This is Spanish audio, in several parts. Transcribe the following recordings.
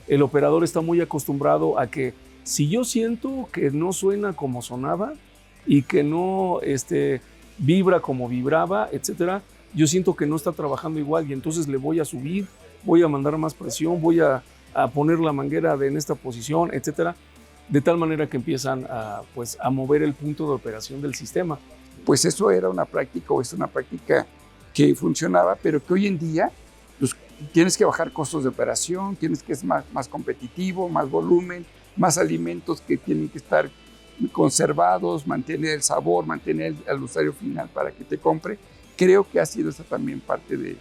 el operador está muy acostumbrado a que si yo siento que no suena como sonaba y que no vibra como vibraba, etcétera, yo siento que no está trabajando igual y entonces le voy a subir, voy a mandar más presión, voy a poner la manguera en esta posición, etcétera, de tal manera que empiezan a mover el punto de operación del sistema. Pues eso era una práctica o es una práctica que funcionaba, pero que hoy en día pues, tienes que bajar costos de operación, tienes que ser más competitivo, más volumen, más alimentos que tienen que estar conservados, mantener el sabor, mantener al usuario final para que te compre. Creo que ha sido esa también parte de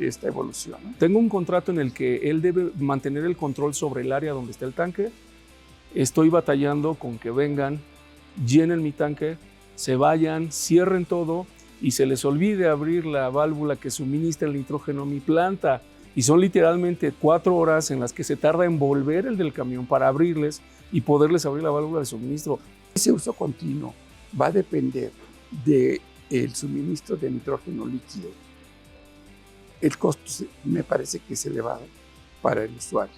esta evolución, ¿no? Tengo un contrato en el que él debe mantener el control sobre el área donde está el tanque. Estoy batallando con que vengan, llenen mi tanque, se vayan, cierren todo y se les olvide abrir la válvula que suministra el nitrógeno a mi planta. Y son literalmente 4 horas en las que se tarda en volver el del camión para abrirles y poderles abrir la válvula de suministro. Ese uso continuo va a depender del suministro de nitrógeno líquido. El costo me parece que es elevado para el usuario,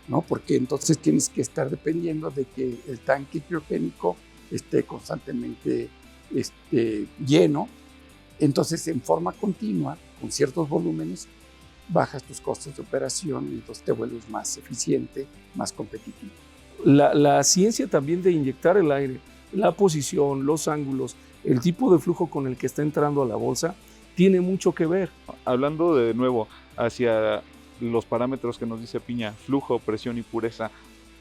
¿no? Porque entonces tienes que estar dependiendo de que el tanque criogénico esté constantemente lleno. Entonces, en forma continua, con ciertos volúmenes, bajas tus costos de operación y entonces te vuelves más eficiente, más competitivo. La ciencia también de inyectar el aire, la posición, los ángulos, el tipo de flujo con el que está entrando a la bolsa, tiene mucho que ver. Hablando de nuevo hacia los parámetros que nos dice Piña, flujo, presión y pureza,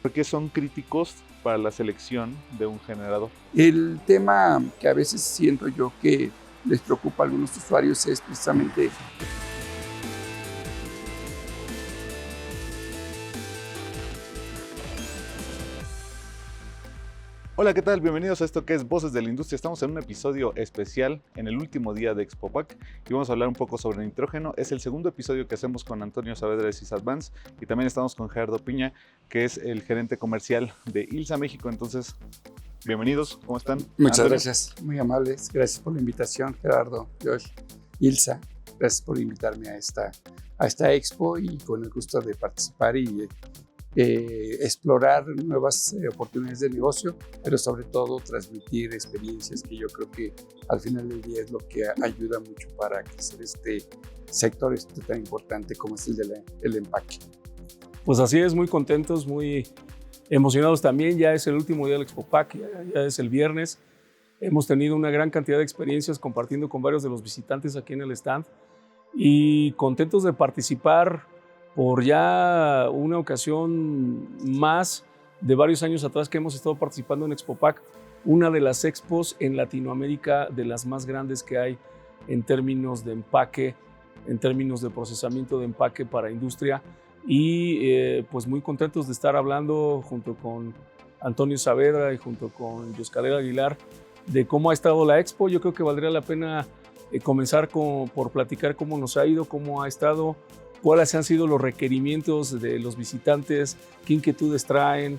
¿por qué son críticos para la selección de un generador? El tema que a veces siento yo que les preocupa a algunos usuarios es precisamente Hola, ¿qué tal? Bienvenidos a esto que es Voces de la Industria. Estamos en un episodio especial en el último día de ExpoPack y vamos a hablar un poco sobre nitrógeno. Es el segundo episodio que hacemos con Antonio Saavedra de Sysadvance y también estamos con Gerardo Piña, que es el gerente comercial de ILSA México. Entonces, bienvenidos, ¿cómo están? Muchas Antonio. gracias, muy amables. Gracias por la invitación, Gerardo, Josh, Ilsa. Gracias por invitarme a esta expo y con el gusto de participar y explorar nuevas oportunidades de negocio, pero sobre todo transmitir experiencias que yo creo que al final del día es lo que ayuda mucho para crecer este sector tan importante como es el del empaque. Pues así es, muy contentos, muy emocionados también. Ya es el último día del ExpoPack, ya es el viernes. Hemos tenido una gran cantidad de experiencias compartiendo con varios de los visitantes aquí en el stand y contentos de participar por ya una ocasión más de varios años atrás que hemos estado participando en ExpoPack, una de las expos en Latinoamérica de las más grandes que hay en términos de empaque, en términos de procesamiento de empaque para industria y pues muy contentos de estar hablando junto con Antonio Saavedra y junto con Yoscarel Aguilar de cómo ha estado la expo. Yo creo que valdría la pena comenzar por platicar cómo nos ha ido, cómo ha estado, cuáles han sido los requerimientos de los visitantes, qué inquietudes traen,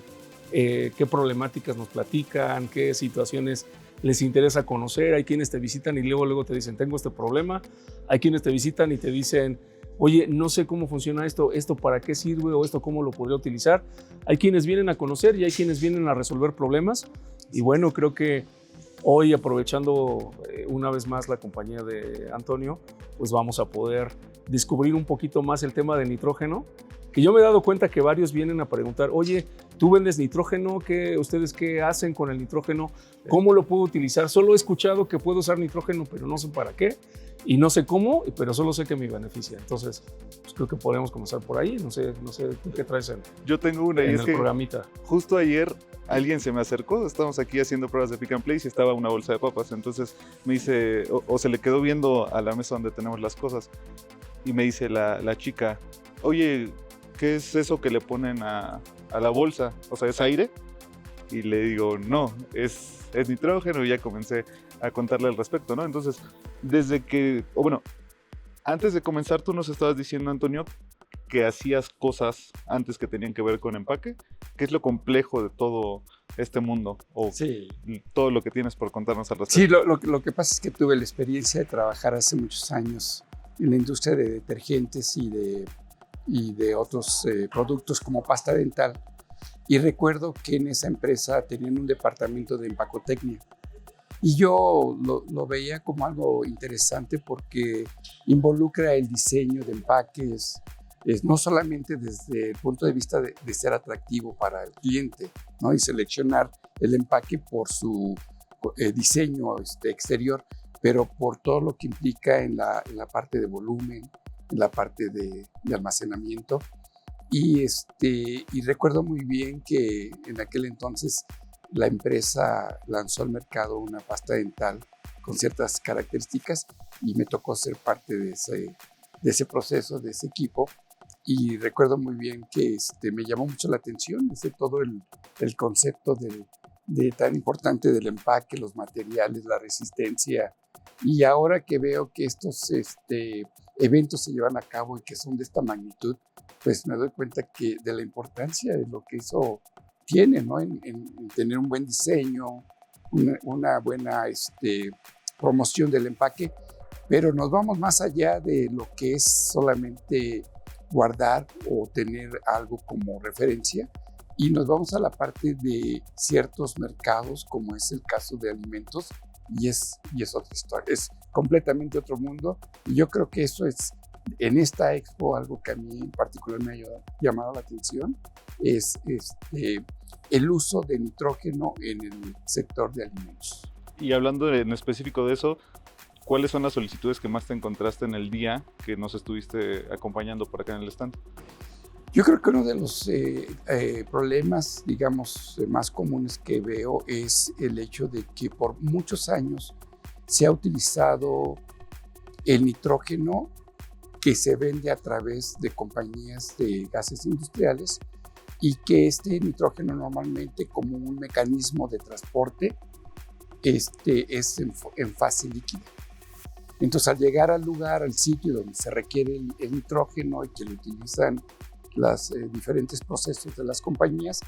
qué problemáticas nos platican, qué situaciones les interesa conocer. Hay quienes te visitan y luego te dicen, tengo este problema. Hay quienes te visitan y te dicen, oye, no sé cómo funciona esto para qué sirve o esto cómo lo podría utilizar. Hay quienes vienen a conocer y hay quienes vienen a resolver problemas. Y bueno, creo que hoy, aprovechando una vez más la compañía de Antonio, pues vamos a poder descubrir un poquito más el tema de nitrógeno, que yo me he dado cuenta que varios vienen a preguntar, oye, ¿tú vendes nitrógeno? ¿Ustedes qué hacen con el nitrógeno? ¿Cómo lo puedo utilizar? Solo he escuchado que puedo usar nitrógeno, pero no sé para qué, y no sé cómo, pero solo sé que me beneficia. Entonces, pues creo que podemos comenzar por ahí. No sé ¿tú qué traes Yo tengo una, y en es el que programita? justo ayer alguien se me acercó, estábamos aquí haciendo pruebas de pick and place y estaba una bolsa de papas, entonces me dice, o se le quedó viendo a la mesa donde tenemos las cosas, y me dice la chica, oye, ¿qué es eso que le ponen a la bolsa? O sea, ¿es aire? Y le digo, no, es nitrógeno, y ya comencé a contarle al respecto, ¿no? Entonces, antes de comenzar tú nos estabas diciendo, Antonio, que hacías cosas antes que tenían que ver con empaque. ¿Qué es lo complejo de todo este mundo? O sí, todo lo que tienes por contarnos al respecto. Sí, lo que pasa es que tuve la experiencia de trabajar hace muchos años en la industria de detergentes y de y de otros productos como pasta dental. Y recuerdo que en esa empresa tenían un departamento de empacotecnia. Y yo lo veía como algo interesante porque involucra el diseño de empaques, no solamente desde el punto de vista de ser atractivo para el cliente, ¿no? Y seleccionar el empaque por su diseño exterior, pero por todo lo que implica en la parte de volumen, en la parte de almacenamiento. Y recuerdo muy bien que en aquel entonces la empresa lanzó al mercado una pasta dental con ciertas características y me tocó ser parte de ese proceso, de ese equipo. Y recuerdo muy bien que me llamó mucho la atención todo el concepto de tan importante del empaque, los materiales, la resistencia. Y ahora que veo que estos eventos se llevan a cabo y que son de esta magnitud, pues me doy cuenta de la importancia de lo que eso tiene, ¿no? En tener un buen diseño, una buena promoción del empaque, pero nos vamos más allá de lo que es solamente guardar o tener algo como referencia y nos vamos a la parte de ciertos mercados, como es el caso de alimentos, y es otra historia, es completamente otro mundo. Y yo creo que eso es, en esta expo, algo que a mí en particular me ha llamado la atención, es el uso de nitrógeno en el sector de alimentos. Y hablando en específico de eso, ¿cuáles son las solicitudes que más te encontraste en el día que nos estuviste acompañando por acá en el stand? Yo creo que uno de los problemas, digamos, más comunes que veo es el hecho de que por muchos años se ha utilizado el nitrógeno que se vende a través de compañías de gases industriales y que este nitrógeno normalmente como un mecanismo de transporte es en fase líquida. Entonces, al llegar al lugar, al sitio donde se requiere el nitrógeno y que lo utilizan los diferentes procesos de las compañías,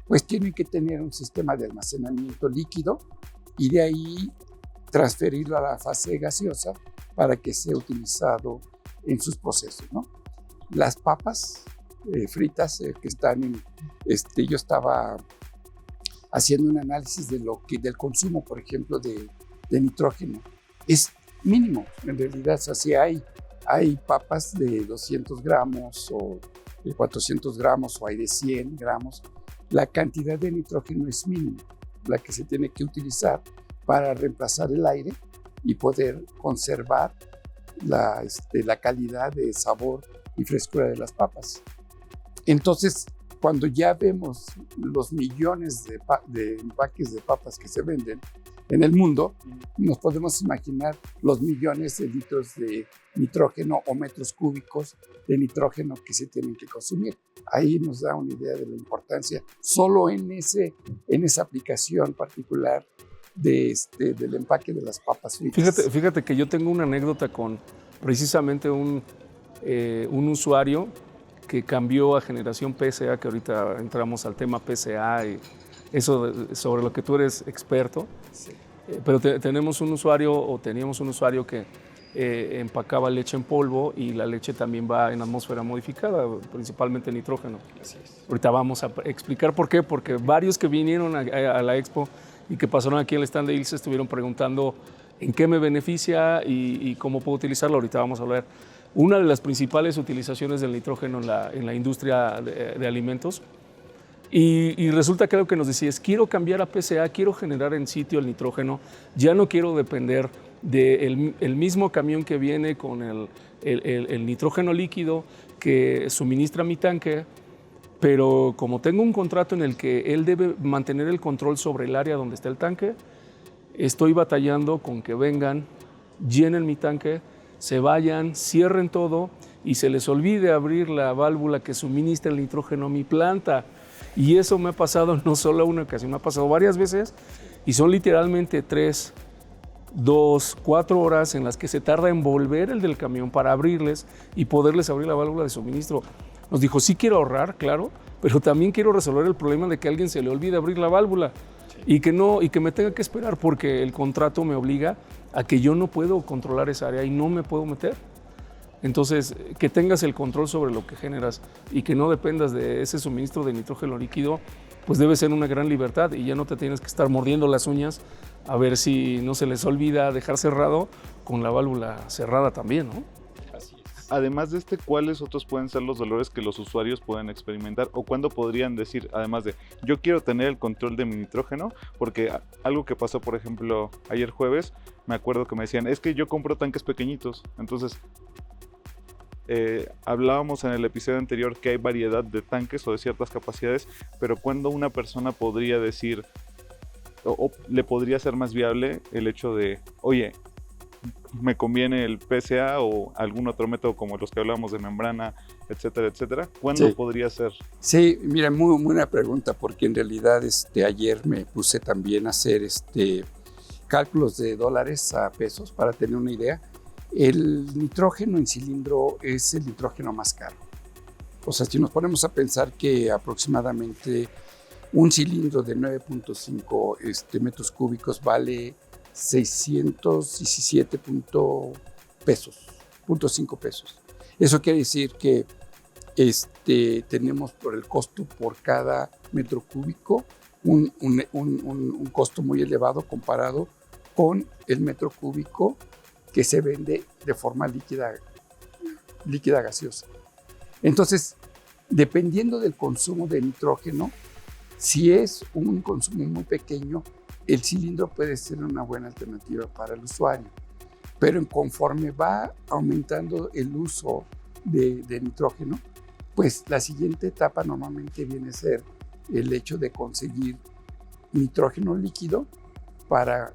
pues tienen que tener un sistema de almacenamiento líquido y de ahí transferirlo a la fase gaseosa para que sea utilizado en sus procesos, ¿no? Las papas fritas que están en... yo estaba haciendo un análisis del consumo, por ejemplo, de nitrógeno. Es mínimo, en realidad. O sea, si hay papas de 200 gramos o de 400 gramos o hay de 100 gramos, la cantidad de nitrógeno es mínima, la que se tiene que utilizar para reemplazar el aire y poder conservar la calidad de sabor y frescura de las papas. Entonces, cuando ya vemos los millones de empaques de papas que se venden en el mundo, nos podemos imaginar los millones de litros de nitrógeno o metros cúbicos de nitrógeno que se tienen que consumir. Ahí nos da una idea de la importancia, solo en esa aplicación particular del empaque de las papas fritas. Fíjate que yo tengo una anécdota con precisamente un usuario que cambió a generación PSA, que ahorita entramos al tema PSA y eso sobre lo que tú eres experto. Sí. Pero teníamos un usuario que empacaba leche en polvo y la leche también va en atmósfera modificada, principalmente nitrógeno. Así es. Ahorita vamos a explicar por qué, porque varios que vinieron a la expo y que pasaron aquí al stand de ILSA estuvieron preguntando en qué me beneficia y cómo puedo utilizarlo. Ahorita vamos a hablar. Una de las principales utilizaciones del nitrógeno en la industria de alimentos. Y resulta que lo que nos decía es, quiero cambiar a PSA, quiero generar en sitio el nitrógeno, ya no quiero depender del mismo camión que viene con el nitrógeno líquido que suministra mi tanque, pero como tengo un contrato en el que él debe mantener el control sobre el área donde está el tanque, estoy batallando con que vengan, llenen mi tanque, se vayan, cierren todo y se les olvide abrir la válvula que suministra el nitrógeno a mi planta. Y eso me ha pasado no solo una ocasión, me ha pasado varias veces y son literalmente 3, 2, 4 horas en las que se tarda en volver el del camión para abrirles y poderles abrir la válvula de suministro. Nos dijo, sí quiero ahorrar, claro, pero también quiero resolver el problema de que a alguien se le olvide abrir la válvula y que me tenga que esperar porque el contrato me obliga a que yo no puedo controlar esa área y no me puedo meter. Entonces, que tengas el control sobre lo que generas y que no dependas de ese suministro de nitrógeno líquido, pues debe ser una gran libertad y ya no te tienes que estar mordiendo las uñas a ver si no se les olvida dejar cerrado con la válvula cerrada también, ¿no? Así es. Además de ¿cuáles otros pueden ser los dolores que los usuarios pueden experimentar? ¿O cuándo podrían decir, además de, yo quiero tener el control de mi nitrógeno? Porque algo que pasó, por ejemplo, ayer jueves, me acuerdo que me decían, es que yo compro tanques pequeñitos. Entonces, hablábamos en el episodio anterior que hay variedad de tanques o de ciertas capacidades, pero ¿cuándo una persona podría decir, o le podría ser más viable el hecho de, oye, me conviene el PSA o algún otro método como los que hablábamos de membrana, etcétera, etcétera? ¿Cuándo podría ser? Sí, mira, muy buena pregunta, porque en realidad ayer me puse también a hacer cálculos de dólares a pesos para tener una idea. El nitrógeno en cilindro es el nitrógeno más caro. O sea, si nos ponemos a pensar que aproximadamente un cilindro de 9.5 metros cúbicos vale 617.5 pesos. Eso quiere decir que tenemos por el costo por cada metro cúbico un costo muy elevado comparado con el metro cúbico que se vende de forma líquida gaseosa. Entonces, dependiendo del consumo de nitrógeno, si es un consumo muy pequeño, el cilindro puede ser una buena alternativa para el usuario. Pero conforme va aumentando el uso de nitrógeno, pues la siguiente etapa normalmente viene a ser el hecho de conseguir nitrógeno líquido para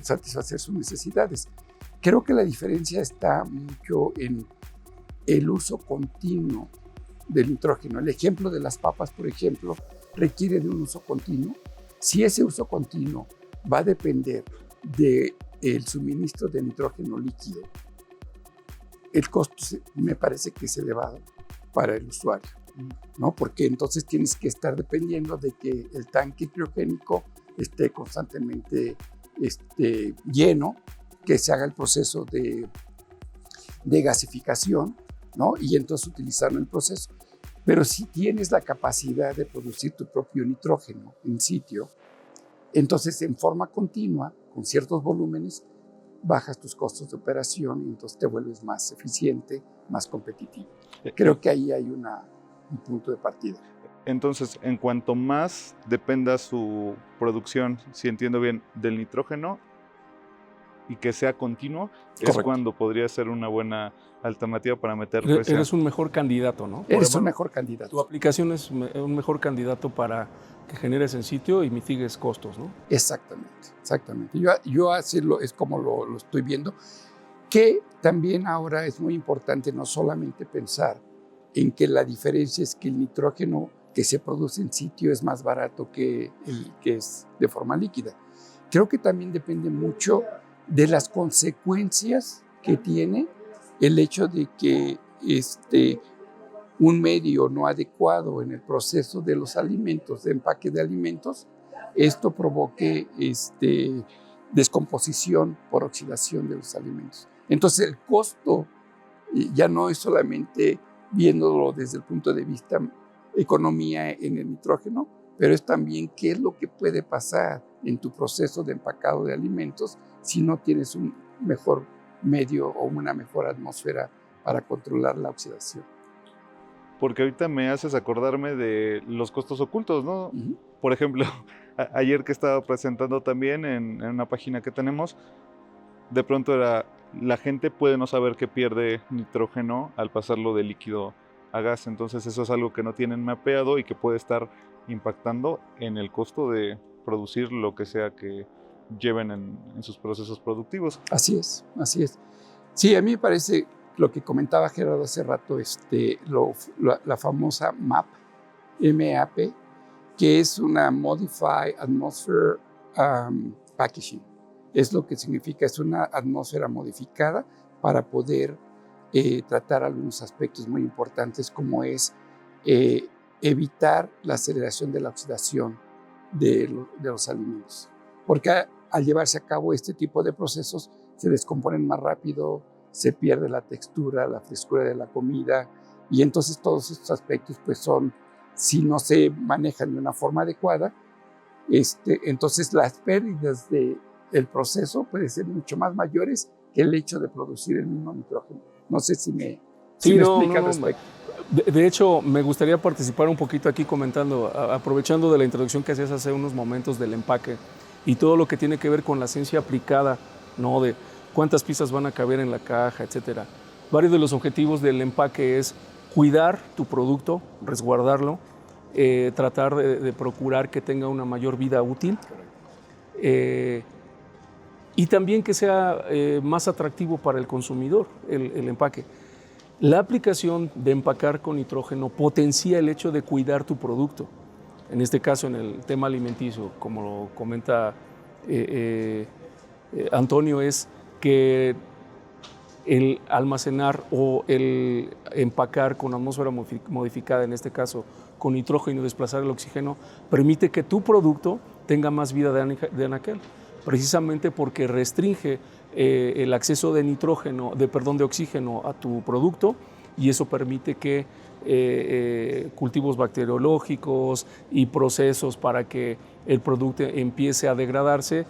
satisfacer sus necesidades. Creo que la diferencia está mucho en el uso continuo del nitrógeno. El ejemplo de las papas, por ejemplo, requiere de un uso continuo. Si ese uso continuo va a depender del suministro de nitrógeno líquido, el costo me parece que es elevado para el usuario, ¿no? Porque entonces tienes que estar dependiendo de que el tanque criogénico esté constantemente lleno, que se haga el proceso de gasificación, ¿no? Y entonces utilizarlo en el proceso. Pero si tienes la capacidad de producir tu propio nitrógeno in sitio, entonces en forma continua, con ciertos volúmenes, bajas tus costos de operación y entonces te vuelves más eficiente, más competitivo. Creo que ahí hay un punto de partida. Entonces, en cuanto más dependa su producción, si entiendo bien, del nitrógeno y que sea continuo, Correcto. Es cuando podría ser una buena alternativa para meter PSA. Eres un mejor candidato, ¿no? Eres un mejor candidato. Tu aplicación es un mejor candidato para que generes en sitio y mitigues costos, ¿no? Exactamente. Yo así es como lo estoy viendo, que también ahora es muy importante no solamente pensar en que la diferencia es que el nitrógeno que se produce en sitio es más barato que el que es de forma líquida. Creo que también depende mucho de las consecuencias que tiene el hecho de que un medio no adecuado en el proceso de los alimentos, de empaque de alimentos, esto provoque descomposición por oxidación de los alimentos. Entonces el costo ya no es solamente viéndolo desde el punto de vista economía en el nitrógeno, pero es también qué es lo que puede pasar en tu proceso de empacado de alimentos si no tienes un mejor medio o una mejor atmósfera para controlar la oxidación. Porque ahorita me haces acordarme de los costos ocultos, ¿no? Uh-huh. Por ejemplo, ayer que estaba presentando también en una página que tenemos, de pronto la gente puede no saber que pierde nitrógeno al pasarlo de líquido a gas, entonces eso es algo que no tienen mapeado y que puede estar impactando en el costo de producir lo que sea que lleven en sus procesos productivos. Así es. Sí, a mí me parece lo que comentaba Gerardo hace rato, la famosa MAP, M-A-P, que es una Modified Atmosphere Packaging. Es lo que significa, es una atmósfera modificada para poder tratar algunos aspectos muy importantes, como es evitar la aceleración de la oxidación de los alimentos. Porque al llevarse a cabo este tipo de procesos, se descomponen más rápido, se pierde la textura, la frescura de la comida, y entonces todos estos aspectos pues son, si no se manejan de una forma adecuada, entonces las pérdidas del proceso pueden ser mucho más mayores que el hecho de producir el mismo nitrógeno. No sé si me explica al respecto. De hecho, me gustaría participar un poquito aquí comentando, aprovechando de la introducción que hacías hace unos momentos del empaque y todo lo que tiene que ver con la ciencia aplicada, ¿no? De cuántas piezas van a caber en la caja, etcétera. Varios de los objetivos del empaque es cuidar tu producto, resguardarlo, tratar de procurar que tenga una mayor vida útil y también que sea más atractivo para el consumidor el empaque. La aplicación de empacar con nitrógeno potencia el hecho de cuidar tu producto. En este caso, en el tema alimenticio, como lo comenta Antonio, es que el almacenar o el empacar con atmósfera modificada, en este caso con nitrógeno y desplazar el oxígeno, permite que tu producto tenga más vida de anaquel, precisamente porque restringe el acceso de de oxígeno a tu producto, y eso permite que cultivos bacteriológicos y procesos para que el producto empiece a degradarse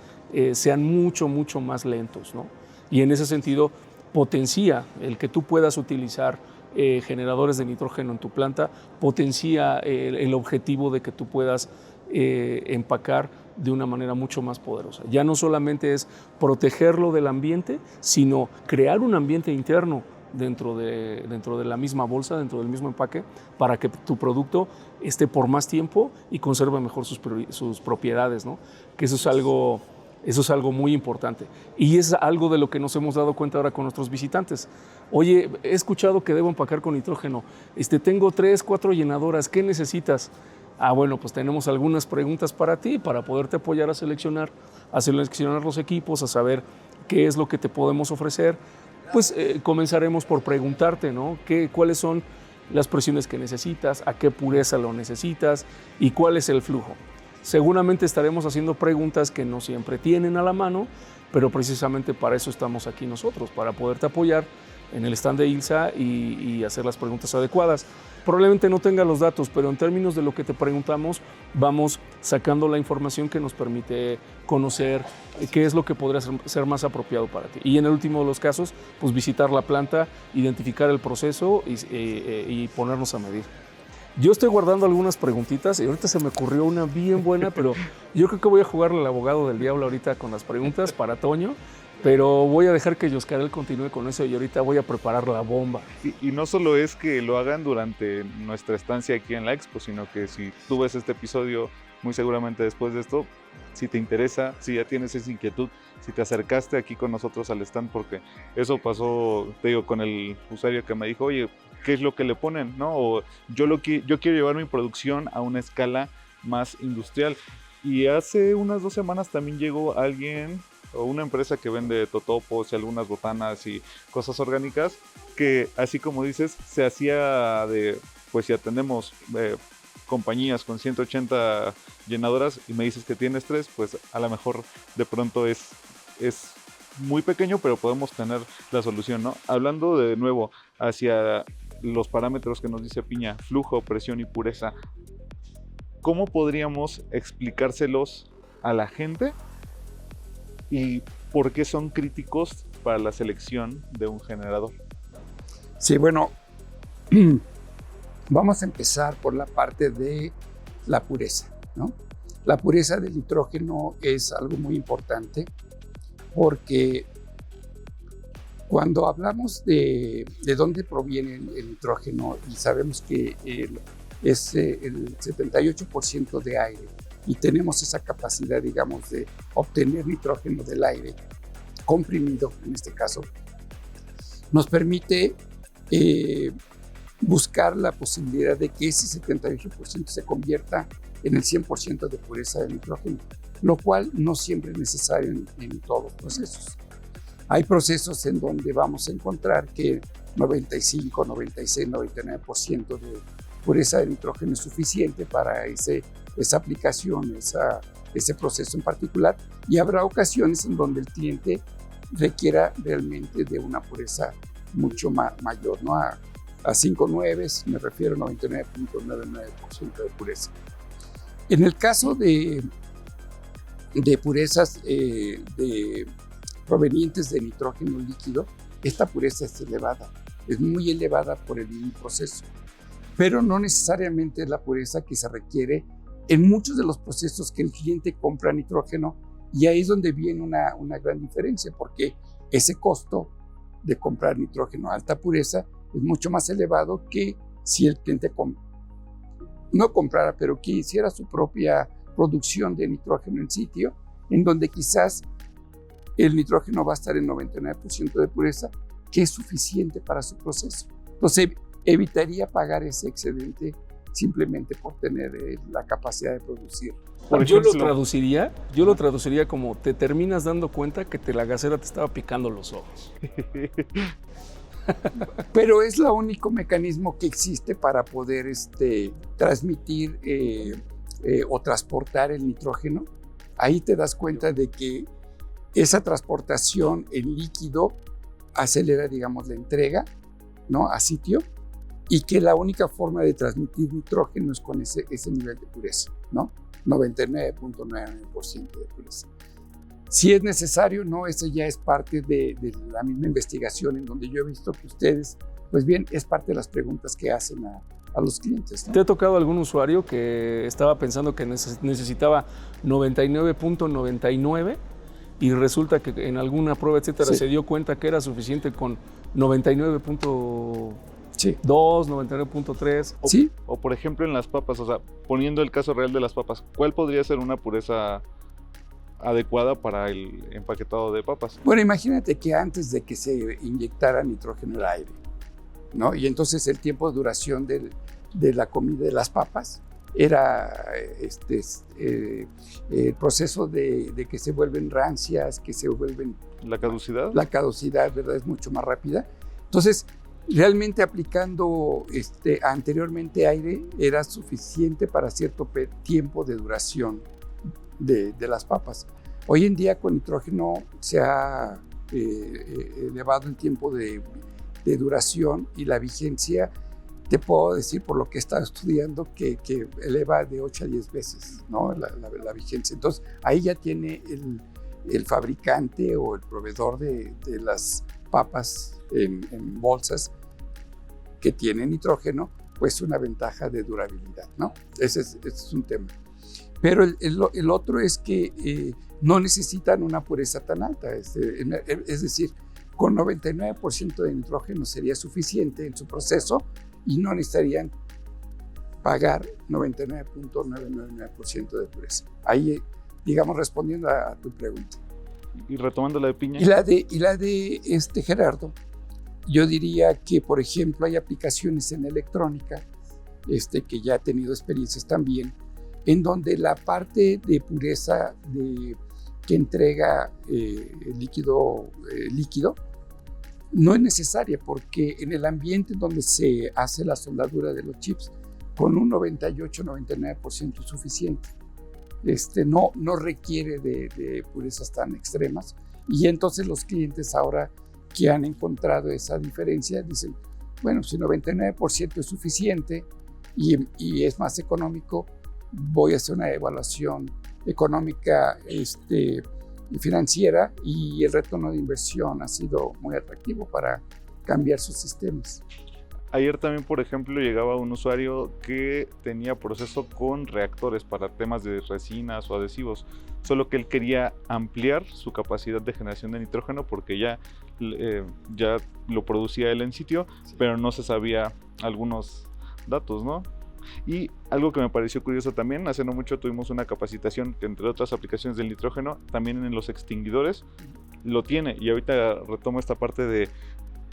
sean mucho más lentos, ¿no? Y en ese sentido potencia el que tú puedas utilizar generadores de nitrógeno en tu planta, potencia el objetivo de que tú puedas empacar de una manera mucho más poderosa. Ya no solamente es protegerlo del ambiente, sino crear un ambiente interno dentro de la misma bolsa, dentro del mismo empaque, para que tu producto esté por más tiempo y conserve mejor sus propiedades, ¿no? Que eso es algo muy importante. Y es algo de lo que nos hemos dado cuenta ahora con nuestros visitantes. Oye, he escuchado que debo empacar con nitrógeno. Tengo 3, 4 llenadoras. ¿Qué necesitas? Bueno, pues tenemos algunas preguntas para ti, para poderte apoyar a seleccionar los equipos, a saber qué es lo que te podemos ofrecer. Pues comenzaremos por preguntarte, ¿no? ¿Cuáles son las presiones que necesitas? ¿A qué pureza lo necesitas? ¿Y cuál es el flujo? Seguramente estaremos haciendo preguntas que no siempre tienen a la mano, pero precisamente para eso estamos aquí nosotros, para poderte apoyar en el stand de ILSA y hacer las preguntas adecuadas. Probablemente no tenga los datos, pero en términos de lo que te preguntamos, vamos sacando la información que nos permite conocer qué es lo que podría ser más apropiado para ti. Y en el último de los casos, pues visitar la planta, identificar el proceso y ponernos a medir. Yo estoy guardando algunas preguntitas y ahorita se me ocurrió una bien buena, pero yo creo que voy a jugarle al abogado del diablo ahorita con las preguntas para Toño, pero voy a dejar que Yoscarel continúe con eso y ahorita voy a preparar la bomba. Y no solo es que lo hagan durante nuestra estancia aquí en la Expo, sino que si tú ves este episodio, muy seguramente después de esto, si te interesa, si ya tienes esa inquietud, si te acercaste aquí con nosotros al stand, porque eso pasó, te digo, con el usuario que me dijo, oye, ¿qué es lo que le ponen? ¿No? O yo quiero llevar mi producción a una escala más industrial. Y hace unas 2 semanas también llegó alguien o una empresa que vende totopos y algunas botanas y cosas orgánicas, que así como dices, se hacía pues si atendemos compañías con 180 llenadoras y me dices que tienes 3, pues a lo mejor de pronto es muy pequeño, pero podemos tener la solución, ¿no? Hablando de nuevo hacia los parámetros que nos dice Piña, flujo, presión y pureza, ¿cómo podríamos explicárselos a la gente y por qué son críticos para la selección de un generador? Sí, bueno, vamos a empezar por la parte de la pureza, ¿no? La pureza del nitrógeno es algo muy importante porque cuando hablamos de dónde proviene el nitrógeno y sabemos que es el 78% de aire y tenemos esa capacidad, digamos, de obtener nitrógeno del aire comprimido, en este caso, nos permite buscar la posibilidad de que ese 78% se convierta en el 100% de pureza de nitrógeno, lo cual no siempre es necesario en todos los procesos. Hay procesos en donde vamos a encontrar que 95, 96, 99% de pureza de nitrógeno es suficiente para esa aplicación, ese proceso en particular, y habrá ocasiones en donde el cliente requiera realmente de una pureza mucho mayor, ¿no? A 5,9, me refiero a 99.99% de pureza. En el caso de purezas provenientes de nitrógeno líquido, esta pureza es elevada, es muy elevada por el mismo proceso, pero no necesariamente es la pureza que se requiere en muchos de los procesos que el cliente compra nitrógeno, y ahí es donde viene una gran diferencia, porque ese costo de comprar nitrógeno a alta pureza es mucho más elevado que si el cliente no comprara, pero que hiciera su propia producción de nitrógeno en sitio, en donde quizás el nitrógeno va a estar en 99% de pureza, que es suficiente para su proceso. Entonces, evitaría pagar ese excedente simplemente por tener la capacidad de producir. Yo lo traduciría como te terminas dando cuenta que la gasera te estaba picando los ojos. Pero es el único mecanismo que existe para poder transmitir o transportar el nitrógeno. Ahí te das cuenta de que esa transportación en líquido acelera, digamos, la entrega, ¿no?, a sitio, y que la única forma de transmitir nitrógeno es con ese nivel de pureza, ¿no? 99.99% de pureza. Si es necesario, no, eso ya es parte de la misma investigación, en donde yo he visto que ustedes, pues bien, es parte de las preguntas que hacen a los clientes, ¿no? ¿Te ha tocado algún usuario que estaba pensando que necesitaba 99.99 y resulta que en alguna prueba, etcétera, se dio cuenta que era suficiente con 99.2, 99.3? Sí. O por ejemplo en las papas, o sea, poniendo el caso real de las papas, ¿cuál podría ser una pureza adecuada para el empaquetado de papas? Bueno, imagínate que antes de que se inyectara nitrógeno al aire, ¿no?, y entonces el tiempo de duración de la comida de las papas era el proceso de que se vuelven rancias, que se vuelven... ¿La caducidad? La caducidad, ¿verdad?, es mucho más rápida. Entonces, realmente aplicando anteriormente aire era suficiente para cierto tiempo de duración de las papas. Hoy en día con nitrógeno se ha elevado el tiempo de duración y la vigencia. Te puedo decir, por lo que he estado estudiando, que eleva de 8 a 10 veces, ¿no?, la vigencia. Entonces, ahí ya tiene el fabricante o el proveedor de las papas en bolsas que tienen nitrógeno, pues una ventaja de durabilidad, ¿no? Ese es un tema. Pero el otro es que no necesitan una pureza tan alta. Es decir, con 99% de nitrógeno sería suficiente en su proceso y no necesitarían pagar 99.999% de pureza. Ahí, digamos, respondiendo a tu pregunta. Y retomando la de piña. Y la de Gerardo, yo diría que, por ejemplo, hay aplicaciones en electrónica, que ya he tenido experiencias también, en donde la parte de pureza que entrega el líquido no es necesaria, porque en el ambiente donde se hace la soldadura de los chips, con un 98-99% es suficiente. No requiere de purezas tan extremas, y entonces los clientes ahora que han encontrado esa diferencia dicen, bueno, si 99% es suficiente y es más económico, voy a hacer una evaluación económica y financiera, y el retorno de inversión ha sido muy atractivo para cambiar sus sistemas. Ayer también, por ejemplo, llegaba un usuario que tenía proceso con reactores para temas de resinas o adhesivos, solo que él quería ampliar su capacidad de generación de nitrógeno porque ya lo producía él en sitio, pero no se sabía algunos datos, ¿no? Y algo que me pareció curioso también, hace no mucho tuvimos una capacitación que, entre otras aplicaciones del nitrógeno, también en los extinguidores lo tiene, y ahorita retomo esta parte de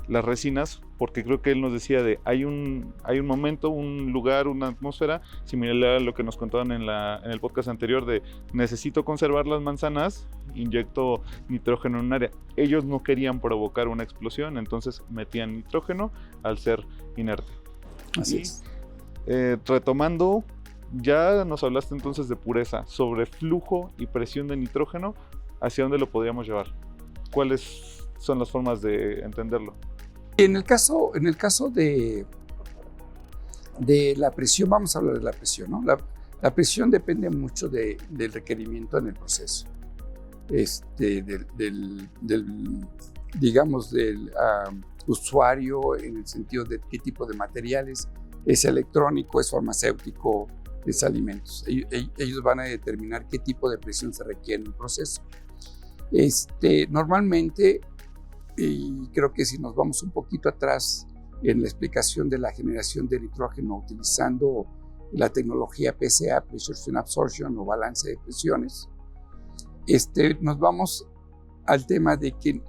las resinas, porque creo que él nos decía hay un momento, un lugar, una atmósfera similar a lo que nos contaban en el podcast anterior de necesito conservar las manzanas, inyecto nitrógeno en un área. Ellos no querían provocar una explosión, entonces metían nitrógeno al ser inerte. Así es. Retomando, ya nos hablaste entonces de pureza, sobre flujo y presión de nitrógeno, ¿hacia dónde lo podríamos llevar? ¿cuáles son las formas de entenderlo? En el caso de la presión, vamos a hablar de la presión, ¿no? La presión depende mucho del requerimiento en el proceso, digamos, del usuario, en el sentido de qué tipo de materiales, es electrónico, es farmacéutico, es alimentos. Ellos van a determinar qué tipo de presión se requiere en el proceso. Normalmente, y creo que si nos vamos un poquito atrás en la explicación de la generación de nitrógeno utilizando la tecnología PSA, Pressure Absorption, o balance de presiones, nos vamos al tema de que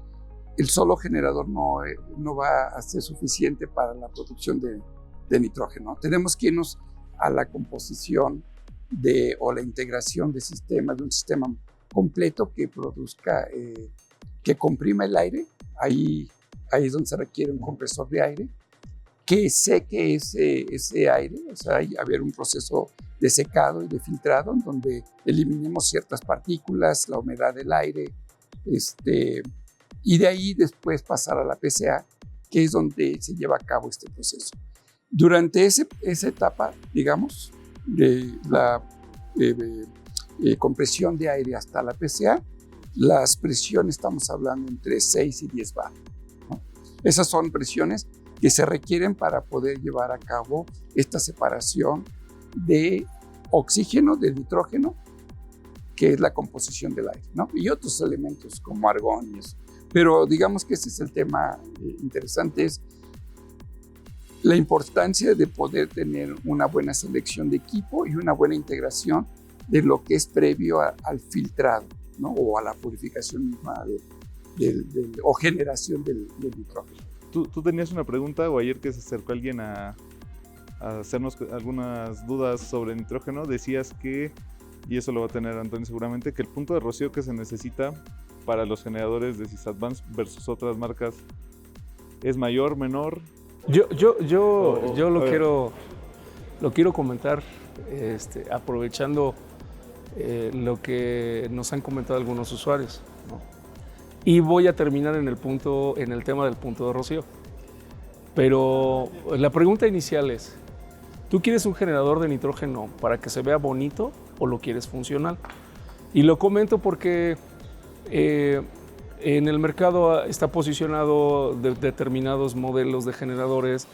el solo generador no va a ser suficiente para la producción de nitrógeno. Tenemos que irnos a la composición o la integración de un sistema completo que produzca, que comprima el aire. Ahí es donde se requiere un compresor de aire que seque ese aire, o sea, haber un proceso de secado y de filtrado en donde eliminemos ciertas partículas, la humedad del aire, y de ahí después pasar a la PSA, que es donde se lleva a cabo este proceso. Durante esa etapa, digamos, de la compresión de aire hasta la PSA, las presiones estamos hablando entre 6 y 10 bar, ¿no? Esas son presiones que se requieren para poder llevar a cabo esta separación de oxígeno, del nitrógeno, que es la composición del aire, ¿no? Y otros elementos como argón y eso. Pero digamos que ese es el tema interesante, es la importancia de poder tener una buena selección de equipo y una buena integración de lo que es previo al filtrado, ¿no? O a la purificación misma o generación del nitrógeno. ¿Tú tenías una pregunta, o ayer que se acercó alguien a hacernos algunas dudas sobre nitrógeno? Decías que, y eso lo va a tener Antonio seguramente, que el punto de rocío que se necesita para los generadores de Sysavance versus otras marcas es mayor, menor. Yo lo quiero comentar, aprovechando lo que nos han comentado algunos usuarios, ¿no? Y voy a terminar en el tema del punto de rocío. Pero la pregunta inicial es, ¿tú quieres un generador de nitrógeno para que se vea bonito o lo quieres funcional? Y lo comento porque en el mercado está posicionado determinados modelos de generadores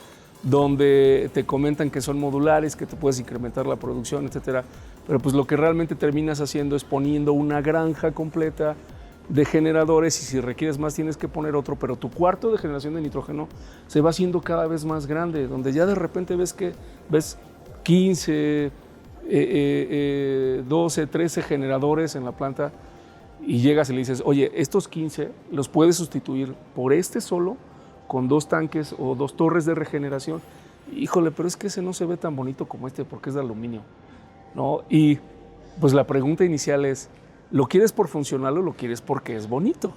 donde te comentan que son modulares, que te puedes incrementar la producción, etcétera. Pero pues lo que realmente terminas haciendo es poniendo una granja completa de generadores, y si requieres más tienes que poner otro, pero tu cuarto de generación de nitrógeno se va haciendo cada vez más grande, donde ya de repente ves 15, 12, 13 generadores en la planta, y llegas y le dices, oye, estos 15 los puedes sustituir por este solo, con 2 tanques o 2 torres de regeneración. Híjole, pero es que ese no se ve tan bonito como este porque es de aluminio, ¿no? Y pues la pregunta inicial es, ¿lo quieres por funcional o lo quieres porque es bonito?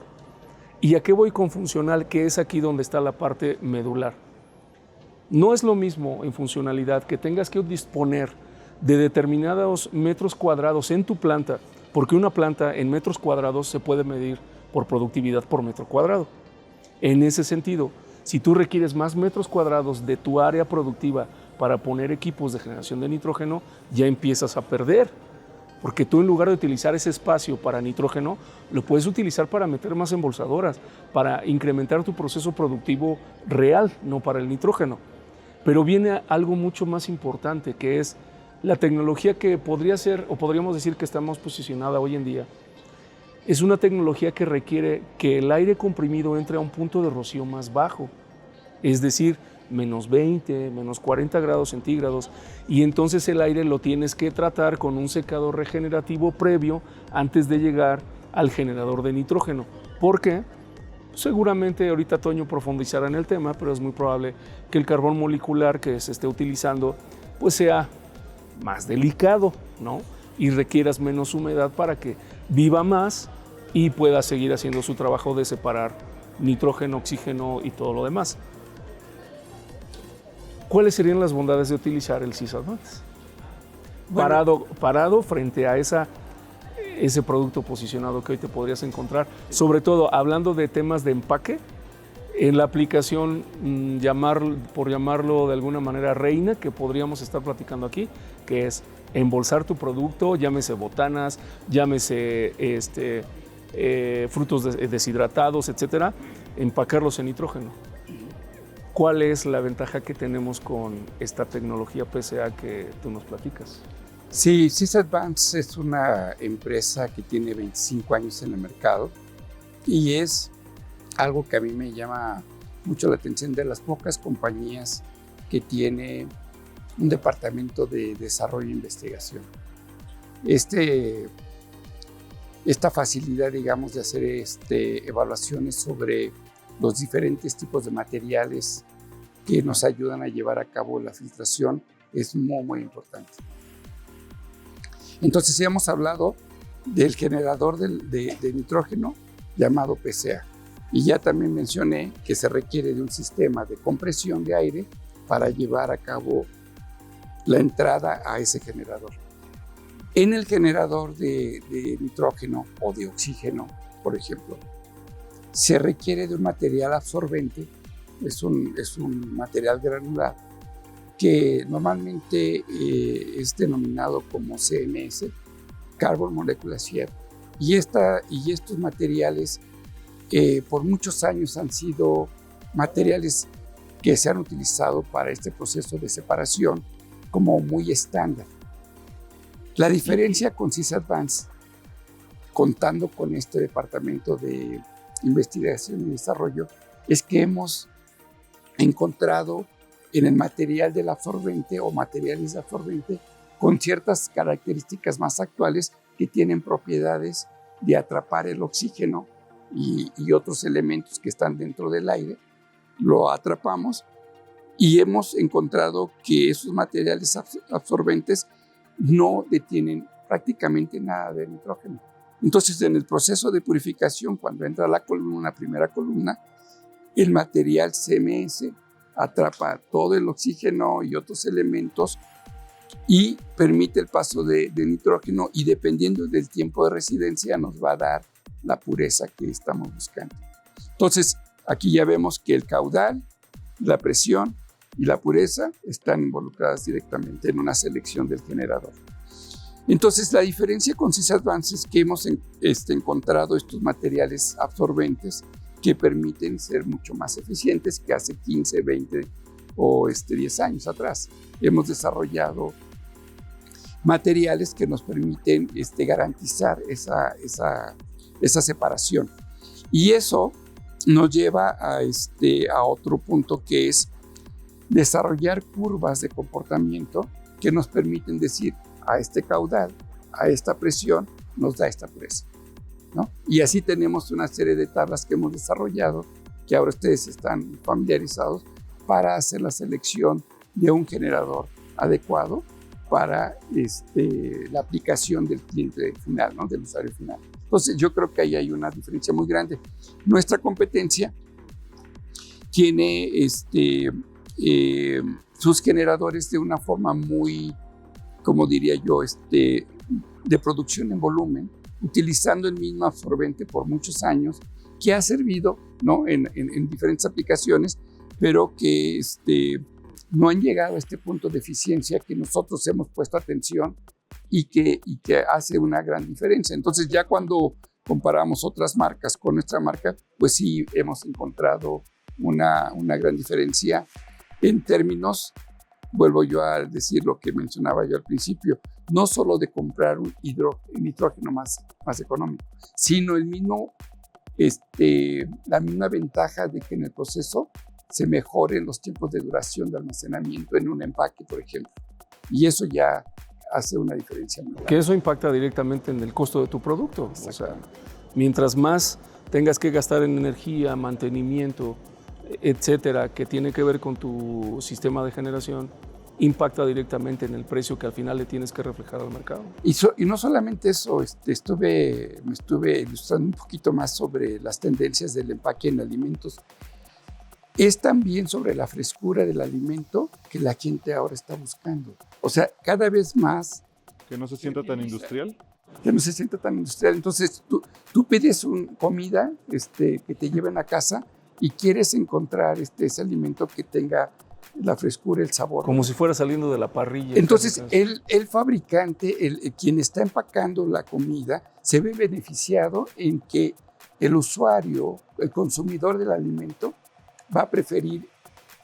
¿Y a qué voy con funcional? Que es aquí donde está la parte medular. No es lo mismo en funcionalidad que tengas que disponer de determinados metros cuadrados en tu planta, porque una planta en metros cuadrados se puede medir por productividad por metro cuadrado. En ese sentido, si tú requieres más metros cuadrados de tu área productiva para poner equipos de generación de nitrógeno, ya empiezas a perder. Porque tú, en lugar de utilizar ese espacio para nitrógeno, lo puedes utilizar para meter más embolsadoras, para incrementar tu proceso productivo real, no para el nitrógeno. Pero viene algo mucho más importante, que es la tecnología que podría ser, o podríamos decir que estamos posicionada hoy en día. Es una tecnología que requiere que el aire comprimido entre a un punto de rocío más bajo, es decir, menos 20, menos 40 grados centígrados, y entonces el aire lo tienes que tratar con un secador regenerativo previo antes de llegar al generador de nitrógeno. ¿Por qué? Seguramente ahorita Toño profundizará en el tema, pero es muy probable que el carbón molecular que se esté utilizando pues sea más delicado, ¿no? Y requieras menos humedad para que viva más y pueda seguir haciendo su trabajo de separar nitrógeno, oxígeno y todo lo demás. ¿Cuáles serían las bondades de utilizar el Sysavance? Bueno, parado frente a ese producto posicionado que hoy te podrías encontrar. Sobre todo, hablando de temas de empaque, en la aplicación, por llamarlo de alguna manera reina, que podríamos estar platicando aquí, que es embolsar tu producto, llámese botanas, llámese frutos deshidratados, etcétera, empacarlos en nitrógeno. ¿Cuál es la ventaja que tenemos con esta tecnología PCA que tú nos platicas? Sí, Sys-Advance es una empresa que tiene 25 años en el mercado y es algo que a mí me llama mucho la atención, de las pocas compañías que tiene un departamento de desarrollo e investigación. Esta facilidad, digamos, de hacer evaluaciones sobre los diferentes tipos de materiales que nos ayudan a llevar a cabo la filtración es muy, muy importante. Entonces, ya hemos hablado del generador de nitrógeno llamado PCA. Y ya también mencioné que se requiere de un sistema de compresión de aire para llevar a cabo la entrada a ese generador. En el generador de nitrógeno o de oxígeno, por ejemplo, se requiere de un material absorbente, es un material granular que normalmente es denominado como CMS, Carbon Molecular Shear, y estos materiales por muchos años han sido materiales que se han utilizado para este proceso de separación como muy estándar. La diferencia con Sys-Advance, contando con este departamento de investigación y desarrollo, es que hemos encontrado en el material del absorbente o materiales de absorbente con ciertas características más actuales que tienen propiedades de atrapar el oxígeno y otros elementos que están dentro del aire, lo atrapamos y hemos encontrado que esos materiales absorbentes no detienen prácticamente nada de nitrógeno. Entonces, en el proceso de purificación, cuando entra la primera columna, el material CMS atrapa todo el oxígeno y otros elementos y permite el paso de nitrógeno, y dependiendo del tiempo de residencia nos va a dar la pureza que estamos buscando. Entonces, aquí ya vemos que el caudal, la presión y la pureza están involucradas directamente en una selección del generador. Entonces, la diferencia con Sys-Advance es que hemos encontrado estos materiales absorbentes que permiten ser mucho más eficientes que hace 15, 20 o 10 años atrás. Hemos desarrollado materiales que nos permiten garantizar esa separación. Y eso nos lleva a otro punto, que es desarrollar curvas de comportamiento que nos permiten decir, a este caudal, a esta presión, nos da esta pureza, ¿no? Y así tenemos una serie de tablas que hemos desarrollado, que ahora ustedes están familiarizados, para hacer la selección de un generador adecuado para la aplicación del cliente final, ¿no? Del usuario final. Entonces, yo creo que ahí hay una diferencia muy grande. Nuestra competencia tiene sus generadores de una forma muy, como diría yo, de producción en volumen, utilizando el mismo absorbente por muchos años, que ha servido, ¿no? en diferentes aplicaciones, pero que no han llegado a este punto de eficiencia que nosotros hemos puesto atención y que hace una gran diferencia. Entonces, ya cuando comparamos otras marcas con nuestra marca, pues sí hemos encontrado una gran diferencia en términos, vuelvo yo a decir lo que mencionaba yo al principio, no solo de comprar un nitrógeno más económico, sino la misma ventaja de que en el proceso se mejoren los tiempos de duración de almacenamiento en un empaque, por ejemplo. Y eso ya hace una diferencia muy grande. Que eso impacta directamente en el costo de tu producto. O sea, mientras más tengas que gastar en energía, mantenimiento, etcétera, que tiene que ver con tu sistema de generación, impacta directamente en el precio que al final le tienes que reflejar al mercado. Y no solamente eso, me estuve ilustrando un poquito más sobre las tendencias del empaque en alimentos. Es también sobre la frescura del alimento que la gente ahora está buscando. O sea, cada vez más... Que no se sienta tan industrial. que no se sienta tan industrial. Entonces tú pides comida que te lleven a casa y quieres encontrar ese alimento que tenga la frescura, el sabor. Como si fuera saliendo de la parrilla. Entonces el fabricante, quien está empacando la comida, se ve beneficiado en que el usuario, el consumidor del alimento, va a preferir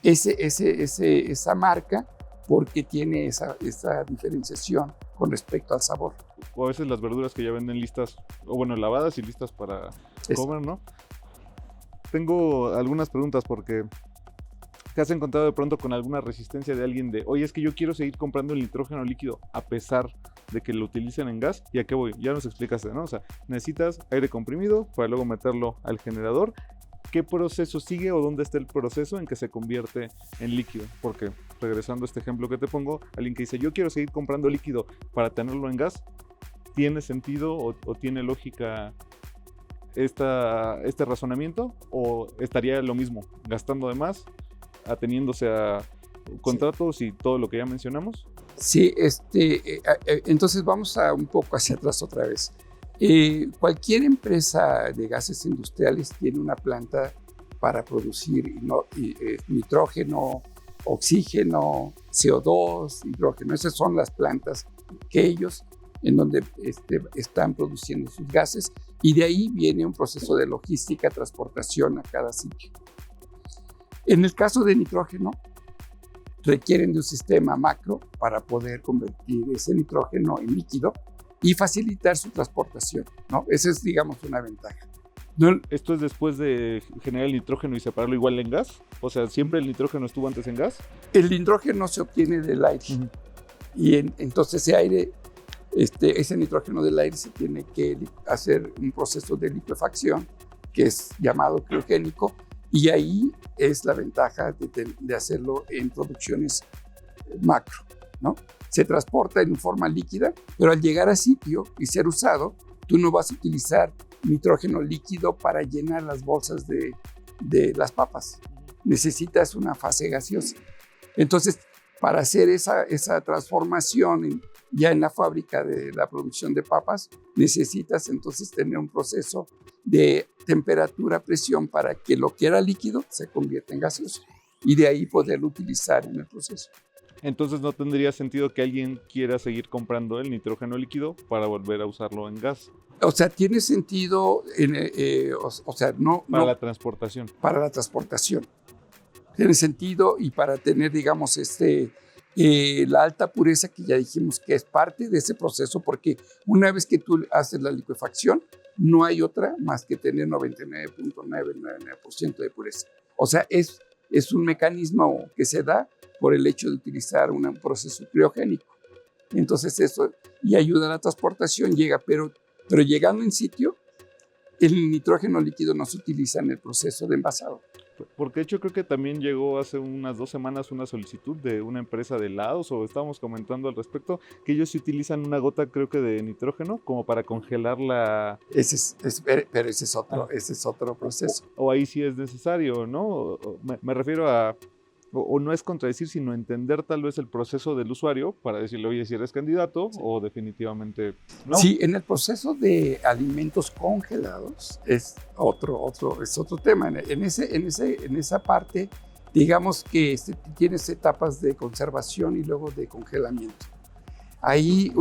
esa marca porque tiene esa diferenciación con respecto al sabor. O a veces las verduras que ya venden listas, o bueno, lavadas y listas para comer, ¿no? Tengo algunas preguntas porque ¿te has encontrado de pronto con alguna resistencia de alguien de, oye, es que yo quiero seguir comprando el nitrógeno líquido a pesar de que lo utilicen en gas? ¿Y a qué voy? Ya nos explicaste, ¿no? O sea, necesitas aire comprimido para luego meterlo al generador. ¿Qué proceso sigue o dónde está el proceso en que se convierte en líquido? Porque, regresando a este ejemplo que te pongo, alguien que dice, yo quiero seguir comprando líquido para tenerlo en gas, ¿tiene sentido o tiene lógica este razonamiento? ¿O estaría lo mismo, gastando de más, ateniéndose a contratos y todo lo que ya mencionamos? Sí, entonces vamos un poco hacia atrás otra vez. Cualquier empresa de gases industriales tiene una planta para producir nitrógeno, oxígeno, CO2, hidrógeno. Esas son las plantas que ellos, en donde están produciendo sus gases, y de ahí viene un proceso de logística, transportación a cada sitio. En el caso de nitrógeno, requieren de un sistema macro para poder convertir ese nitrógeno en líquido y facilitar su transportación, ¿no? Esa es, digamos, una ventaja. ¿Esto es después de generar el nitrógeno y separarlo igual en gas? O sea, ¿siempre el nitrógeno estuvo antes en gas? El nitrógeno se obtiene del aire. Uh-huh. Y entonces ese aire, ese nitrógeno del aire se tiene que hacer un proceso de licuefacción que es llamado criogénico, y ahí es la ventaja de hacerlo en producciones macro, ¿no? Se transporta en forma líquida, pero al llegar a sitio y ser usado, tú no vas a utilizar nitrógeno líquido para llenar las bolsas de las papas. Necesitas una fase gaseosa. Entonces, para hacer esa transformación ya en la fábrica de la producción de papas, necesitas entonces tener un proceso de temperatura, presión, para que lo que era líquido se convierta en gaseoso y de ahí poderlo utilizar en el proceso. Entonces no tendría sentido que alguien quiera seguir comprando el nitrógeno líquido para volver a usarlo en gas. O sea, tiene sentido, no... Para la transportación. Para la transportación. Tiene sentido, y para tener, digamos, la alta pureza, que ya dijimos que es parte de ese proceso, porque una vez que tú haces la licuefacción, no hay otra más que tener 99.999% de pureza. O sea, es un mecanismo que se da por el hecho de utilizar un proceso criogénico. Entonces eso y ayuda a la transportación, pero llegando en sitio, el nitrógeno líquido no se utiliza en el proceso de envasado. Porque de hecho creo que también llegó hace unas 2 semanas una solicitud de una empresa de helados, o estábamos comentando al respecto, que ellos utilizan una gota, creo que de nitrógeno, como para congelar la... Pero ese es otro proceso. O ahí sí es necesario, ¿no? Me refiero a... O no es contradecir, sino entender tal vez el proceso del usuario para decirle, oye, si eres candidato, sí, o definitivamente no. Sí, en el proceso de alimentos congelados es otro tema. En esa parte, digamos que tienes etapas de conservación y luego de congelamiento. Ahí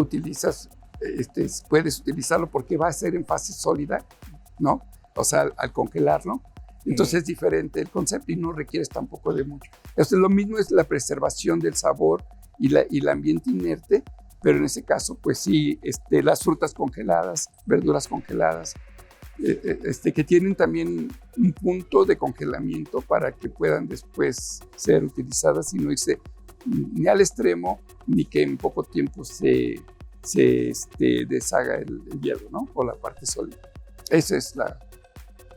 puedes utilizarlo porque va a ser en fase sólida, ¿no? O sea, al congelarlo. Entonces es diferente el concepto y no requieres tampoco de mucho. Entonces lo mismo es la preservación del sabor y el ambiente inerte, pero en ese caso, pues sí, las frutas congeladas, verduras congeladas, que tienen también un punto de congelamiento para que puedan después ser utilizadas y no irse ni al extremo, ni que en poco tiempo se deshaga el hierro, ¿no? O la parte sólida. Esa es la...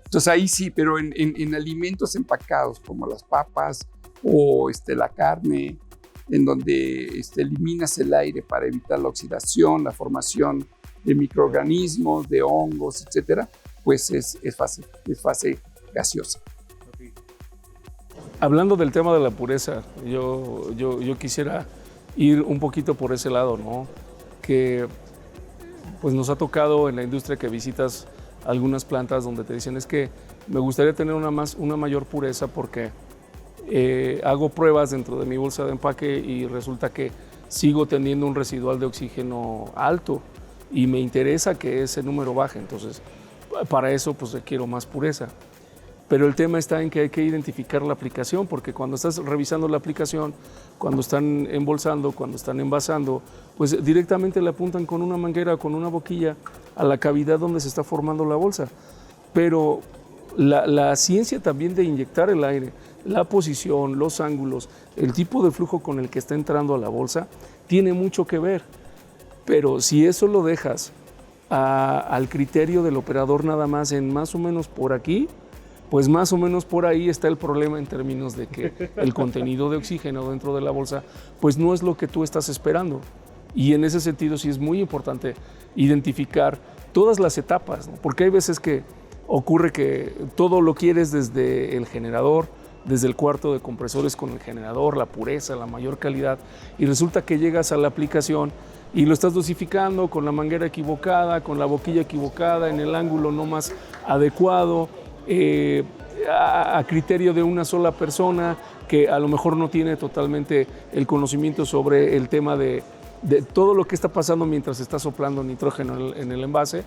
Entonces ahí sí, pero en alimentos empacados como las papas o la carne, en donde eliminas el aire para evitar la oxidación, la formación de microorganismos, de hongos, etcétera, pues es fase gaseosa. Okay. Hablando del tema de la pureza, yo quisiera ir un poquito por ese lado, ¿no? Que pues nos ha tocado en la industria que visitas algunas plantas donde te dicen es que me gustaría tener una mayor pureza porque hago pruebas dentro de mi bolsa de empaque y resulta que sigo teniendo un residual de oxígeno alto y me interesa que ese número baje, entonces para eso pues requiero más pureza. Pero el tema está en que hay que identificar la aplicación, porque cuando estás revisando la aplicación, cuando están embolsando, cuando están envasando, pues directamente le apuntan con una manguera o con una boquilla a la cavidad donde se está formando la bolsa. Pero la ciencia también de inyectar el aire, la posición, los ángulos, el tipo de flujo con el que está entrando a la bolsa, tiene mucho que ver. Pero si eso lo dejas al criterio del operador nada más en más o menos por aquí, pues más o menos por ahí está el problema en términos de que el contenido de oxígeno dentro de la bolsa pues no es lo que tú estás esperando. Y en ese sentido sí es muy importante identificar todas las etapas, ¿no? Porque hay veces que ocurre que todo lo quieres desde el generador, desde el cuarto de compresores con el generador, la pureza, la mayor calidad, y resulta que llegas a la aplicación y lo estás dosificando con la manguera equivocada, con la boquilla equivocada, en el ángulo no más adecuado, a criterio de una sola persona que a lo mejor no tiene totalmente el conocimiento sobre el tema de todo lo que está pasando mientras está soplando nitrógeno en el envase,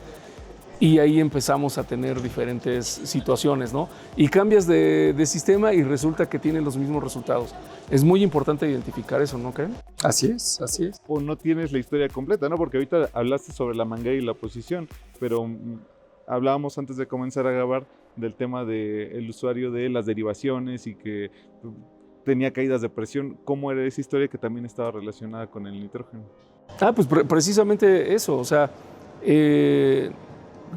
y ahí empezamos a tener diferentes situaciones, ¿no? Y cambias de sistema y resulta que tienen los mismos resultados. Es muy importante identificar eso, ¿no creen? Así es, así es. O no tienes la historia completa, ¿no? Porque ahorita hablaste sobre la manguera y la posición, pero hablábamos antes de comenzar a grabar del tema del usuario de las derivaciones y que tenía caídas de presión. ¿Cómo era esa historia que también estaba relacionada con el nitrógeno? Pues precisamente eso, o sea,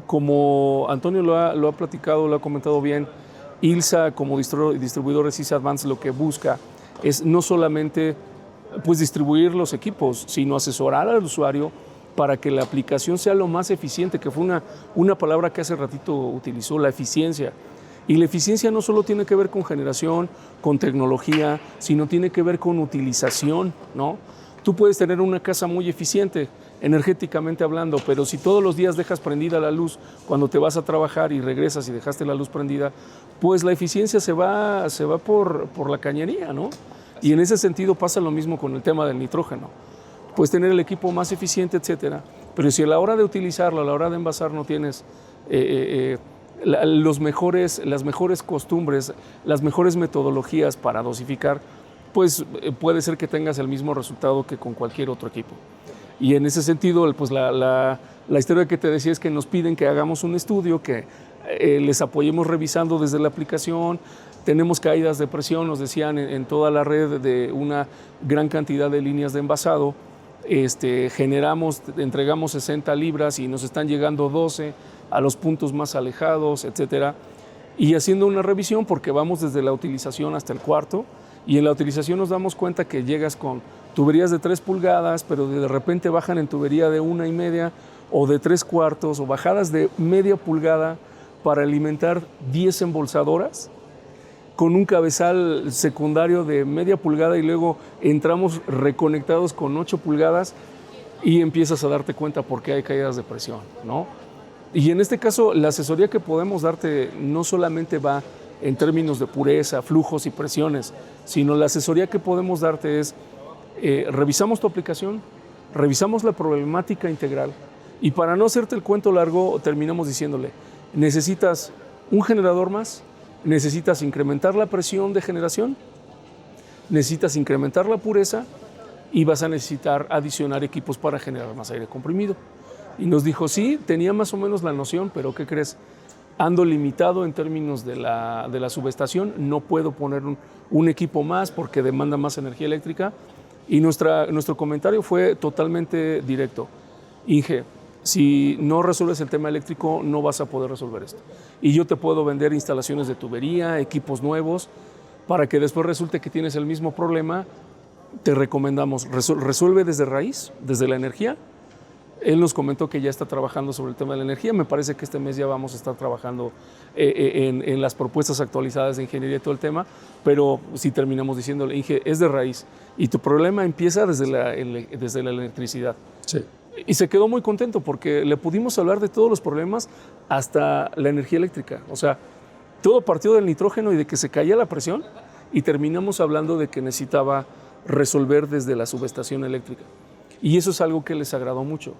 como Antonio lo ha platicado, lo ha comentado bien, ILSA como distribuidor de CISA Advance lo que busca es no solamente pues distribuir los equipos, sino asesorar al usuario para que la aplicación sea lo más eficiente, que fue una palabra que hace ratito utilizó, la eficiencia. Y la eficiencia no solo tiene que ver con generación, con tecnología, sino tiene que ver con utilización, ¿no? Tú puedes tener una casa muy eficiente, energéticamente hablando, pero si todos los días dejas prendida la luz cuando te vas a trabajar y regresas y dejaste la luz prendida, pues la eficiencia se va por la cañería, ¿no? Y en ese sentido pasa lo mismo con el tema del nitrógeno. Puedes tener el equipo más eficiente, etcétera, pero si a la hora de utilizarlo, a la hora de envasar no tienes las mejores costumbres, las mejores metodologías para dosificar, pues puede ser que tengas el mismo resultado que con cualquier otro equipo. Y en ese sentido, pues la historia que te decía es que nos piden que hagamos un estudio, que les apoyemos revisando desde la aplicación. Tenemos caídas de presión, nos decían, en toda la red de una gran cantidad de líneas de envasado. Entregamos 60 libras y nos están llegando 12 a los puntos más alejados, etcétera. Y haciendo una revisión, porque vamos desde la utilización hasta el cuarto, y en la utilización nos damos cuenta que llegas con tuberías de 3 pulgadas, pero de repente bajan en tubería de 1,5 o de 3/4 o bajadas de media pulgada para alimentar 10 embolsadoras con un cabezal secundario de media pulgada, y luego entramos reconectados con 8 pulgadas y empiezas a darte cuenta por qué hay caídas de presión, ¿no? Y en este caso, la asesoría que podemos darte no solamente va en términos de pureza, flujos y presiones, sino la asesoría que podemos darte es, revisamos tu aplicación, revisamos la problemática integral, y para no hacerte el cuento largo, terminamos diciéndole, necesitas un generador más, necesitas incrementar la presión de generación, necesitas incrementar la pureza y vas a necesitar adicionar equipos para generar más aire comprimido. Y nos dijo, sí, tenía más o menos la noción, pero ¿qué crees? Ando limitado en términos de la subestación, no puedo poner un equipo más porque demanda más energía eléctrica. Y nuestro comentario fue totalmente directo. Inge, si no resuelves el tema eléctrico, no vas a poder resolver esto. Y yo te puedo vender instalaciones de tubería, equipos nuevos, para que después resulte que tienes el mismo problema. Te recomendamos, resuelve desde raíz, desde la energía. Él nos comentó que ya está trabajando sobre el tema de la energía. Me parece que este mes ya vamos a estar trabajando en las propuestas actualizadas de ingeniería y todo el tema, pero si terminamos diciéndole, Inge, es de raíz y tu problema empieza desde la electricidad. Sí. Y se quedó muy contento porque le pudimos hablar de todos los problemas, hasta la energía eléctrica. O sea, todo partió del nitrógeno y de que se caía la presión, y terminamos hablando de que necesitaba resolver desde la subestación eléctrica. Y eso es algo que les agradó mucho,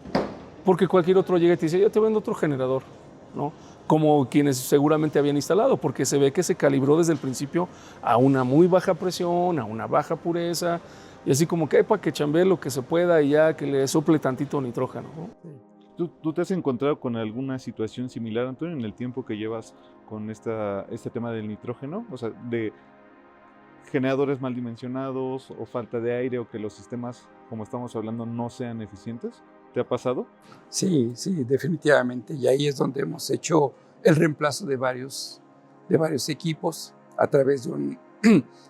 porque cualquier otro llega y te dice, ya te vendo otro generador, ¿no? Como quienes seguramente habían instalado, porque se ve que se calibró desde el principio a una muy baja presión, a una baja pureza, y así como que para que chambee lo que se pueda y ya que le sople tantito nitrógeno, ¿no? ¿Tú te has encontrado con alguna situación similar, Antonio, en el tiempo que llevas con este tema del nitrógeno? O sea, de generadores mal dimensionados o falta de aire, o que los sistemas, como estamos hablando, no sean eficientes. ¿Te ha pasado? Sí, sí, definitivamente. Y ahí es donde hemos hecho el reemplazo de varios equipos a través de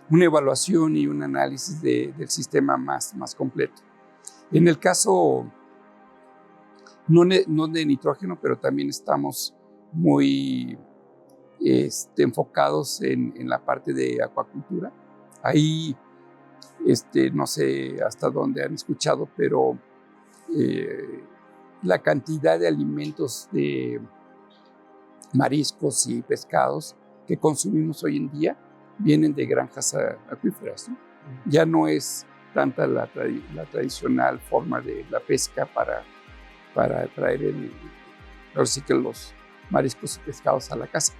una evaluación y un análisis del sistema más completo. En el caso no de nitrógeno, pero también estamos muy enfocados en la parte de acuacultura. Ahí no sé hasta dónde han escuchado, pero la cantidad de alimentos de mariscos y pescados que consumimos hoy en día vienen de granjas acuíferas, ¿no? Ya no es tanta la tradicional forma de la pesca para traer los mariscos y pescados a la casa.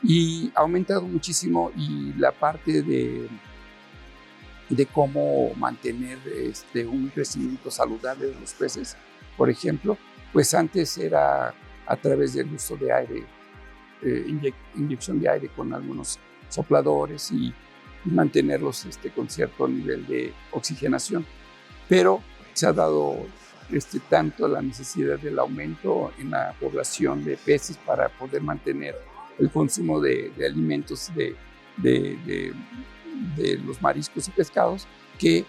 Y ha aumentado muchísimo, y la parte de cómo mantener un crecimiento saludable de los peces, por ejemplo, pues antes era a través del uso de aire, inyección de aire con algunos sopladores y mantenerlos con cierto nivel de oxigenación. Pero se ha dado tanto la necesidad del aumento en la población de peces para poder mantener el consumo de alimentos de los mariscos y pescados, que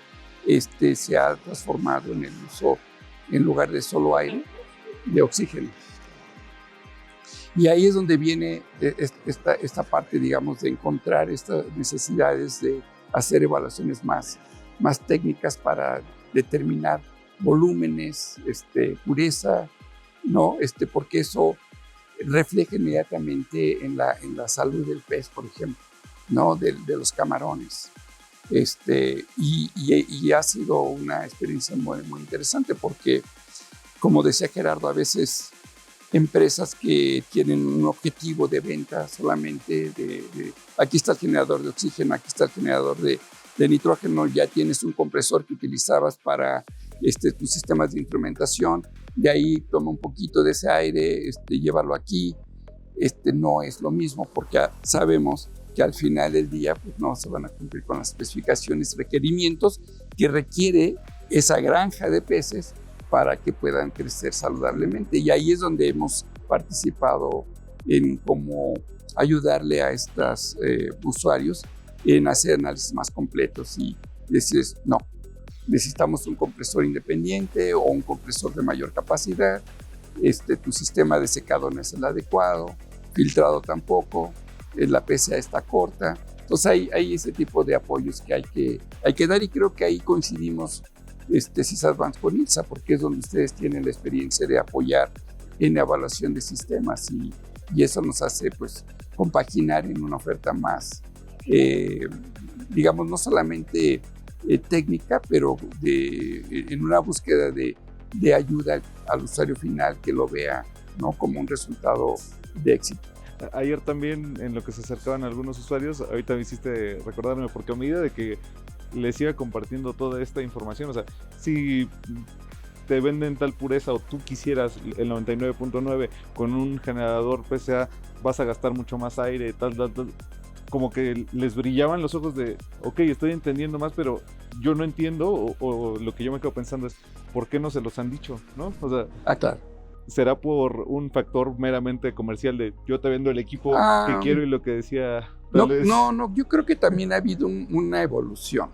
se ha transformado en el uso, en lugar de solo aire, de oxígeno. Y ahí es donde viene esta parte, digamos, de encontrar estas necesidades de hacer evaluaciones más técnicas para determinar volúmenes, pureza, ¿no? Porque eso refleja inmediatamente en la salud del pez, por ejemplo, ¿no? De los camarones. Y ha sido una experiencia muy, muy interesante, porque, como decía Gerardo, a veces empresas que tienen un objetivo de venta solamente aquí está el generador de oxígeno, aquí está el generador de nitrógeno, ya tienes un compresor que utilizabas para tus sistemas de instrumentación, de ahí toma un poquito de ese aire, llévalo aquí. No es lo mismo, porque sabemos que al final del día pues, no se van a cumplir con las especificaciones y requerimientos que requiere esa granja de peces para que puedan crecer saludablemente. Y ahí es donde hemos participado en cómo ayudarle a estos usuarios en hacer análisis más completos y decirles, no, necesitamos un compresor independiente o un compresor de mayor capacidad, tu sistema de secado no es el adecuado, filtrado tampoco, la PSA está corta. Entonces hay ese tipo de apoyos que hay que dar, y creo que ahí coincidimos Sysavance con ILSA, porque es donde ustedes tienen la experiencia de apoyar en la evaluación de sistemas, y eso nos hace pues compaginar en una oferta más, digamos, no solamente técnica, pero en una búsqueda de ayuda al usuario final, que lo vea, ¿no?, como un resultado de éxito. Ayer también, en lo que se acercaban algunos usuarios, ahorita me hiciste recordarme, porque a medida de que les iba compartiendo toda esta información, o sea, si te venden tal pureza o tú quisieras el 99.9 con un generador PSA, vas a gastar mucho más aire, tal, como que les brillaban los ojos de, ok, estoy entendiendo más, pero yo no entiendo, o lo que yo me quedo pensando es, ¿por qué no se los han dicho, no? O sea, claro. ¿Será por un factor meramente comercial de yo te vendo el equipo que quiero y lo que decía? No, yo creo que también ha habido una evolución.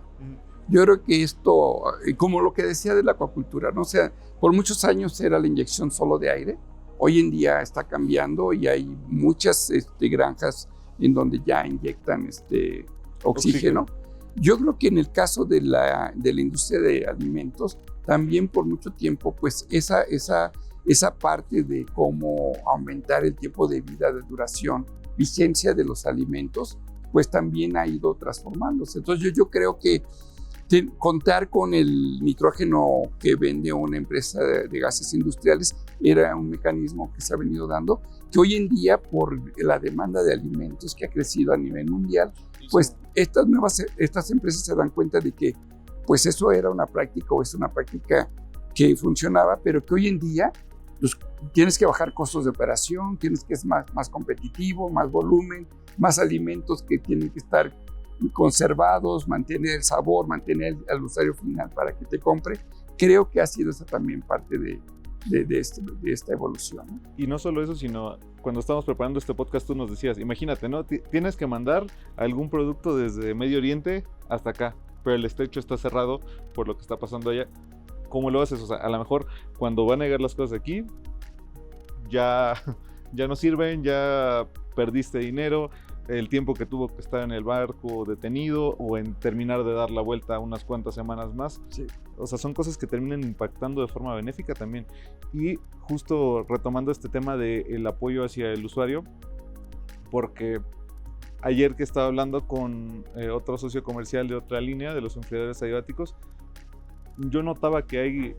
Yo creo que esto, como lo que decía de la acuacultura, ¿no? O sea, por muchos años era la inyección solo de aire. Hoy en día está cambiando y hay muchas granjas en donde ya inyectan oxígeno. Yo creo que en el caso de la industria de alimentos, también por mucho tiempo, pues esa parte de cómo aumentar el tiempo de vida, de duración, vigencia de los alimentos, pues también ha ido transformándose. Entonces yo creo que contar con el nitrógeno que vende una empresa de gases industriales era un mecanismo que se ha venido dando, que hoy en día, por la demanda de alimentos que ha crecido a nivel mundial, pues estas empresas se dan cuenta de que pues eso era una práctica o es una práctica que funcionaba, pero que hoy en día pues, tienes que bajar costos de operación, tienes que ser más competitivo, más volumen, más alimentos que tienen que estar conservados, mantener el sabor, mantener al usuario final para que te compre. Creo que ha sido esa también parte de esta evolución, ¿no? Y no solo eso, sino cuando estábamos preparando este podcast tú nos decías, imagínate, ¿no? Tienes que mandar algún producto desde Medio Oriente hasta acá, pero el estrecho está cerrado por lo que está pasando allá. ¿Cómo lo haces? O sea, a lo mejor cuando van a llegar las cosas aquí, ya no sirven, ya perdiste dinero, el tiempo que tuvo que estar en el barco detenido o en terminar de dar la vuelta unas cuantas semanas más. Sí. O sea, son cosas que terminan impactando de forma benéfica también. Y justo retomando este tema del apoyo hacia el usuario, porque ayer que estaba hablando con otro socio comercial de otra línea, de los enfriadores adiabáticos, yo notaba que hay,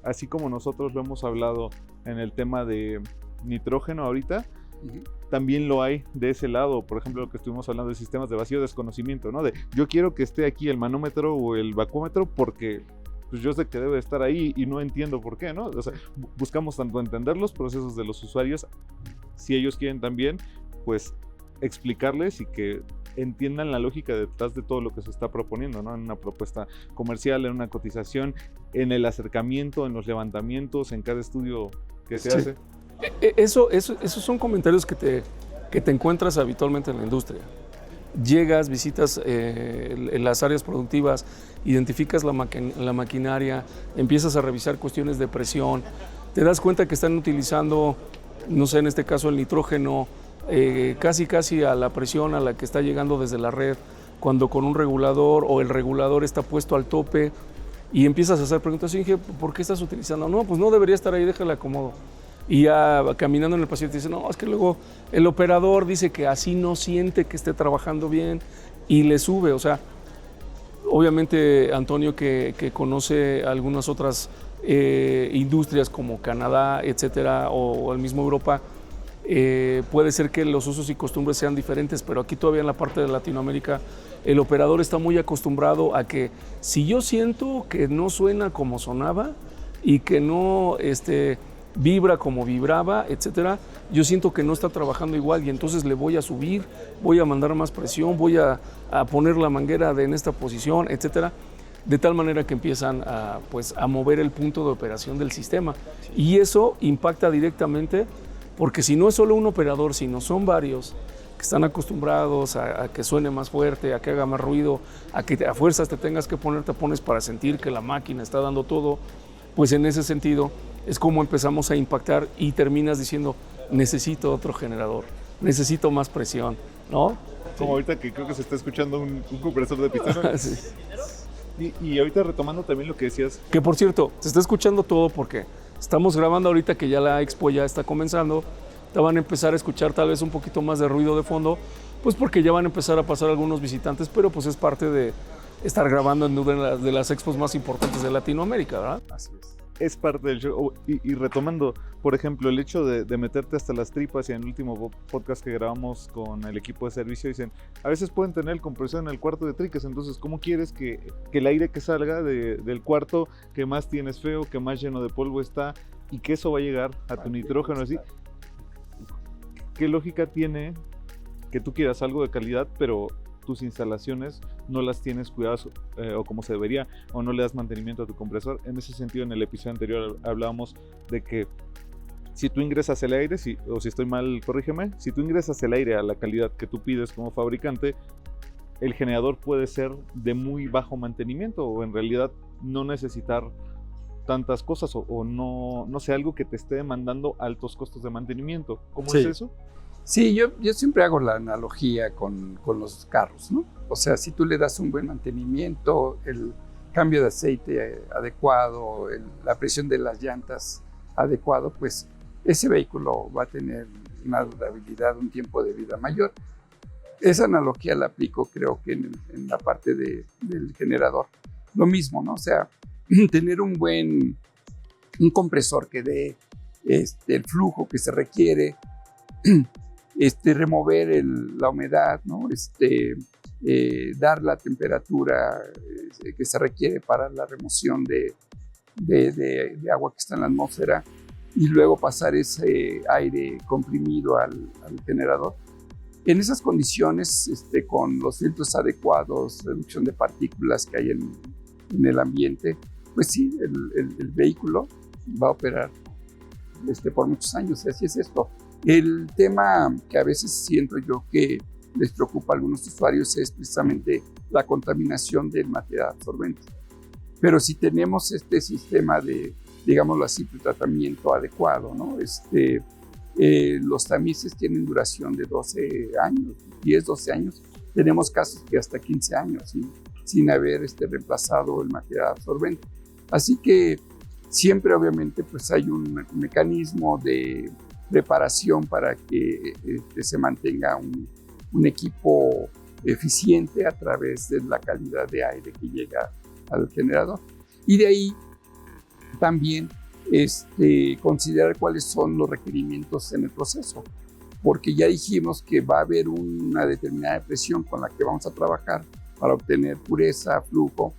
así como nosotros lo hemos hablado en el tema de nitrógeno ahorita, también lo hay de ese lado. Por ejemplo, lo que estuvimos hablando de sistemas de vacío desconocimiento, ¿no? De yo quiero que esté aquí el manómetro o el vacuómetro porque pues yo sé que debe estar ahí y no entiendo por qué, ¿no? O sea, buscamos tanto entender los procesos de los usuarios, si ellos quieren también, pues explicarles y que entiendan la lógica detrás de todo lo que se está proponiendo, ¿no? En una propuesta comercial, en una cotización, en el acercamiento, en los levantamientos, en cada estudio que se hace. Esos son comentarios que te encuentras habitualmente en la industria. Llegas, visitas las áreas productivas, identificas la maquinaria, empiezas a revisar cuestiones de presión, te das cuenta que están utilizando, no sé, en este caso el nitrógeno, casi a la presión a la que está llegando desde la red, cuando con un regulador o el regulador está puesto al tope y empiezas a hacer preguntas y dije, ¿por qué estás utilizando? No, pues no debería estar ahí, déjale acomodo. Y ya caminando en el pasillo te dice, no, es que luego el operador dice que así no siente que esté trabajando bien y le sube. O sea, obviamente Antonio que conoce algunas otras industrias como Canadá, etcétera, o el mismo Europa, puede ser que los usos y costumbres sean diferentes, pero aquí todavía en la parte de Latinoamérica el operador está muy acostumbrado a que si yo siento que no suena como sonaba y que no vibra como vibraba, etcétera, yo siento que no está trabajando igual y entonces le voy a subir, voy a mandar más presión, voy a poner la manguera en esta posición, etcétera, de tal manera que empiezan a mover el punto de operación del sistema. Y eso impacta directamente, porque si no es solo un operador, sino son varios que están acostumbrados a que suene más fuerte, a que haga más ruido, a que a fuerzas te tengas que poner tapones para sentir que la máquina está dando todo, pues en ese sentido es como empezamos a impactar y terminas diciendo, necesito otro generador, necesito más presión, ¿no? Como ahorita que creo que se está escuchando un compresor de pistón. Sí. Y ahorita retomando también lo que decías. Que por cierto, se está escuchando todo porque estamos grabando ahorita que ya la expo ya está comenzando, te van a empezar a escuchar tal vez un poquito más de ruido de fondo, pues porque ya van a empezar a pasar algunos visitantes, pero pues es parte de estar grabando en una de las expos más importantes de Latinoamérica, ¿verdad? Así es. Es parte del show. Y retomando, por ejemplo, el hecho de meterte hasta las tripas, y en el último podcast que grabamos con el equipo de servicio dicen, a veces pueden tener el compresor en el cuarto de triques, entonces ¿cómo quieres que el aire que salga del cuarto que más tienes feo, que más lleno de polvo está, y que eso va a llegar a tu nitrógeno así? ¿Qué lógica tiene que tú quieras algo de calidad, pero tus instalaciones no las tienes cuidadas o como se debería, o no le das mantenimiento a tu compresor? En ese sentido, en el episodio anterior hablábamos de que si tú ingresas el aire, o si estoy mal, corrígeme, si tú ingresas el aire a la calidad que tú pides como fabricante, el generador puede ser de muy bajo mantenimiento o en realidad no necesitar tantas cosas o no sé, algo que te esté demandando altos costos de mantenimiento. ¿Cómo es eso? Sí, yo siempre hago la analogía con los carros, ¿no? O sea, si tú le das un buen mantenimiento, el cambio de aceite adecuado, la presión de las llantas adecuado, pues ese vehículo va a tener una durabilidad, un tiempo de vida mayor. Esa analogía la aplico, creo que en la parte del generador. Lo mismo, ¿no? O sea, tener un compresor que dé el flujo que se requiere, remover la humedad, ¿no? Dar la temperatura que se requiere para la remoción de agua que está en la atmósfera y luego pasar ese aire comprimido al generador. En esas condiciones, con los filtros adecuados, reducción de partículas que hay en el ambiente, pues sí, el vehículo va a operar por muchos años, y así es esto. El tema que a veces siento yo que les preocupa a algunos usuarios es precisamente la contaminación del material absorbente. Pero si tenemos este sistema de, digámoslo así, tratamiento adecuado, ¿no? Los tamices tienen duración de 12 años, 10, 12 años. Tenemos casos que hasta 15 años sin haber reemplazado el material absorbente. Así que siempre obviamente pues hay un mecanismo de preparación para que se mantenga un equipo eficiente a través de la calidad de aire que llega al generador. Y de ahí también considerar cuáles son los requerimientos en el proceso, porque ya dijimos que va a haber una determinada presión con la que vamos a trabajar para obtener pureza, flujo,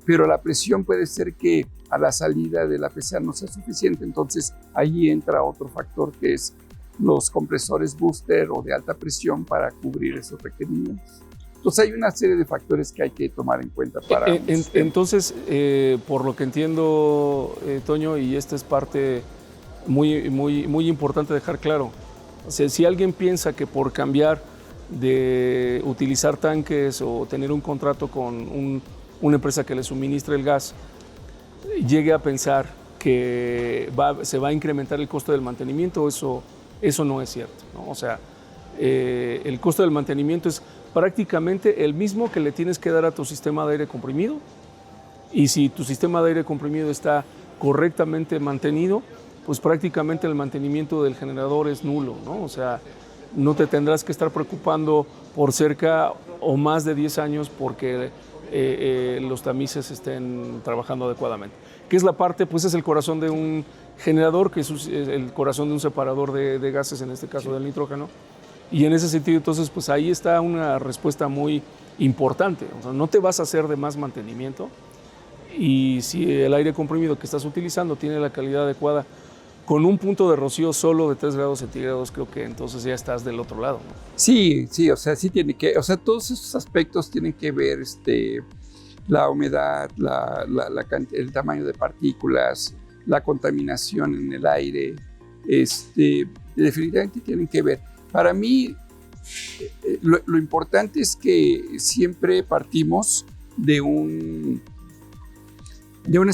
pero la presión puede ser que a la salida de la PCA no sea suficiente, entonces ahí entra otro factor que es los compresores booster o de alta presión para cubrir esos requerimientos. Entonces hay una serie de factores que hay que tomar en cuenta para... Entonces, por lo que entiendo, Toño, y esta es parte muy importante dejar claro, o sea, si alguien piensa que por cambiar de utilizar tanques o tener un contrato con una empresa que le suministre el gas, llegue a pensar que se va a incrementar el costo del mantenimiento, eso no es cierto, ¿no? O sea, el costo del mantenimiento es prácticamente el mismo que le tienes que dar a tu sistema de aire comprimido, y si tu sistema de aire comprimido está correctamente mantenido, pues prácticamente el mantenimiento del generador es nulo, ¿no? O sea, no te tendrás que estar preocupando por cerca o más de 10 años porque los tamices estén trabajando adecuadamente. ¿Qué es la parte? Pues es el corazón de un generador, que es el corazón de un separador de gases, en este caso del nitrógeno. Y en ese sentido, entonces, pues ahí está una respuesta muy importante. O sea, no te vas a hacer de más mantenimiento, y si el aire comprimido que estás utilizando tiene la calidad adecuada, con un punto de rocío solo de 3 grados centígrados, creo que entonces ya estás del otro lado, ¿no? Sí, o sea, sí tiene que, o sea, todos esos aspectos tienen que ver, la humedad, el tamaño de partículas, la contaminación en el aire, definitivamente tienen que ver. Para mí, lo importante es que siempre partimos de unas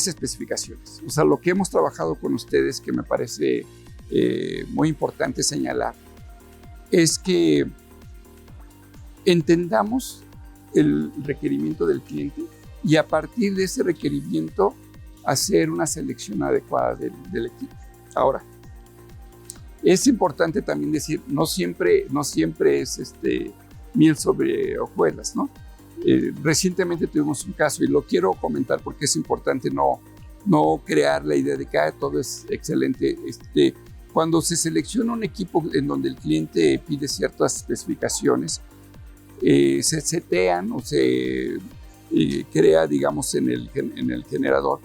especificaciones. O sea, lo que hemos trabajado con ustedes, que me parece muy importante señalar, es que entendamos el requerimiento del cliente y a partir de ese requerimiento hacer una selección adecuada del equipo. Ahora, es importante también decir, no siempre es miel sobre hojuelas, ¿no? Recientemente tuvimos un caso y lo quiero comentar porque es importante no crear la idea de que todo es excelente. Cuando se selecciona un equipo en donde el cliente pide ciertas especificaciones, se setean o se crea, digamos, en el generador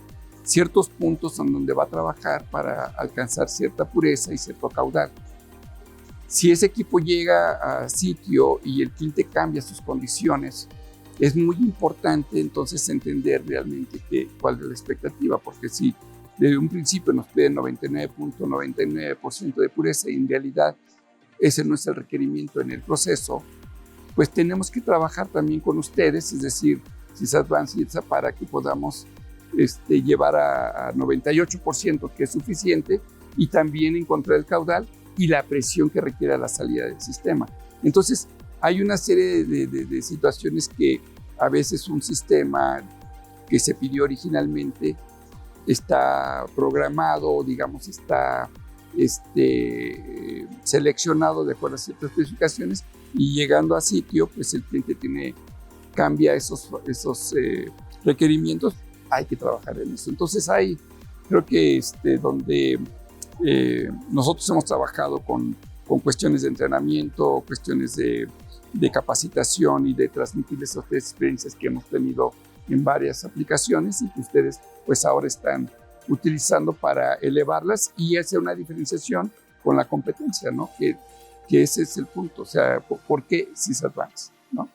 ciertos puntos en donde va a trabajar para alcanzar cierta pureza y cierto caudal. Si ese equipo llega a sitio y el cliente cambia sus condiciones, es muy importante entonces entender realmente cuál es la expectativa, porque si desde un principio nos piden 99.99% de pureza y en realidad ese no es el requerimiento en el proceso, pues tenemos que trabajar también con ustedes, es decir, Sysadvance y ETSA, para que podamos llevar a 98%, que es suficiente, y también encontrar el caudal y la presión que requiere la salida del sistema. Entonces, hay una serie de situaciones que a veces un sistema que se pidió originalmente está programado, digamos, está seleccionado de acuerdo a ciertas especificaciones, y llegando a sitio, pues el cliente cambia esos requerimientos. Hay que trabajar en eso. Entonces creo que donde nosotros hemos trabajado con cuestiones de entrenamiento, cuestiones de capacitación y de transmitirles a ustedes experiencias que hemos tenido en varias aplicaciones y que ustedes pues ahora están utilizando para elevarlas y hacer una diferenciación con la competencia, ¿no? Que ese es el punto. O sea, ¿por qué SysAdvance? ¿No?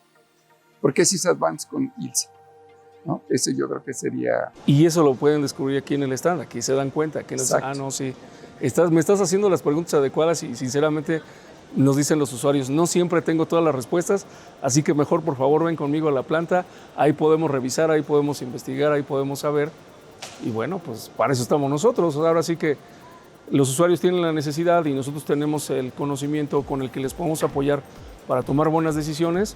¿Por qué SysAdvance con ILSA? ¿No? Ese yo creo que sería... Y eso lo pueden descubrir aquí en el stand, aquí se dan cuenta. Que no, sí, me estás haciendo las preguntas adecuadas y sinceramente nos dicen los usuarios, no siempre tengo todas las respuestas, así que mejor por favor ven conmigo a la planta, ahí podemos revisar, ahí podemos investigar, ahí podemos saber. Y bueno, pues para eso estamos nosotros. Ahora sí que los usuarios tienen la necesidad y nosotros tenemos el conocimiento con el que les podemos apoyar para tomar buenas decisiones,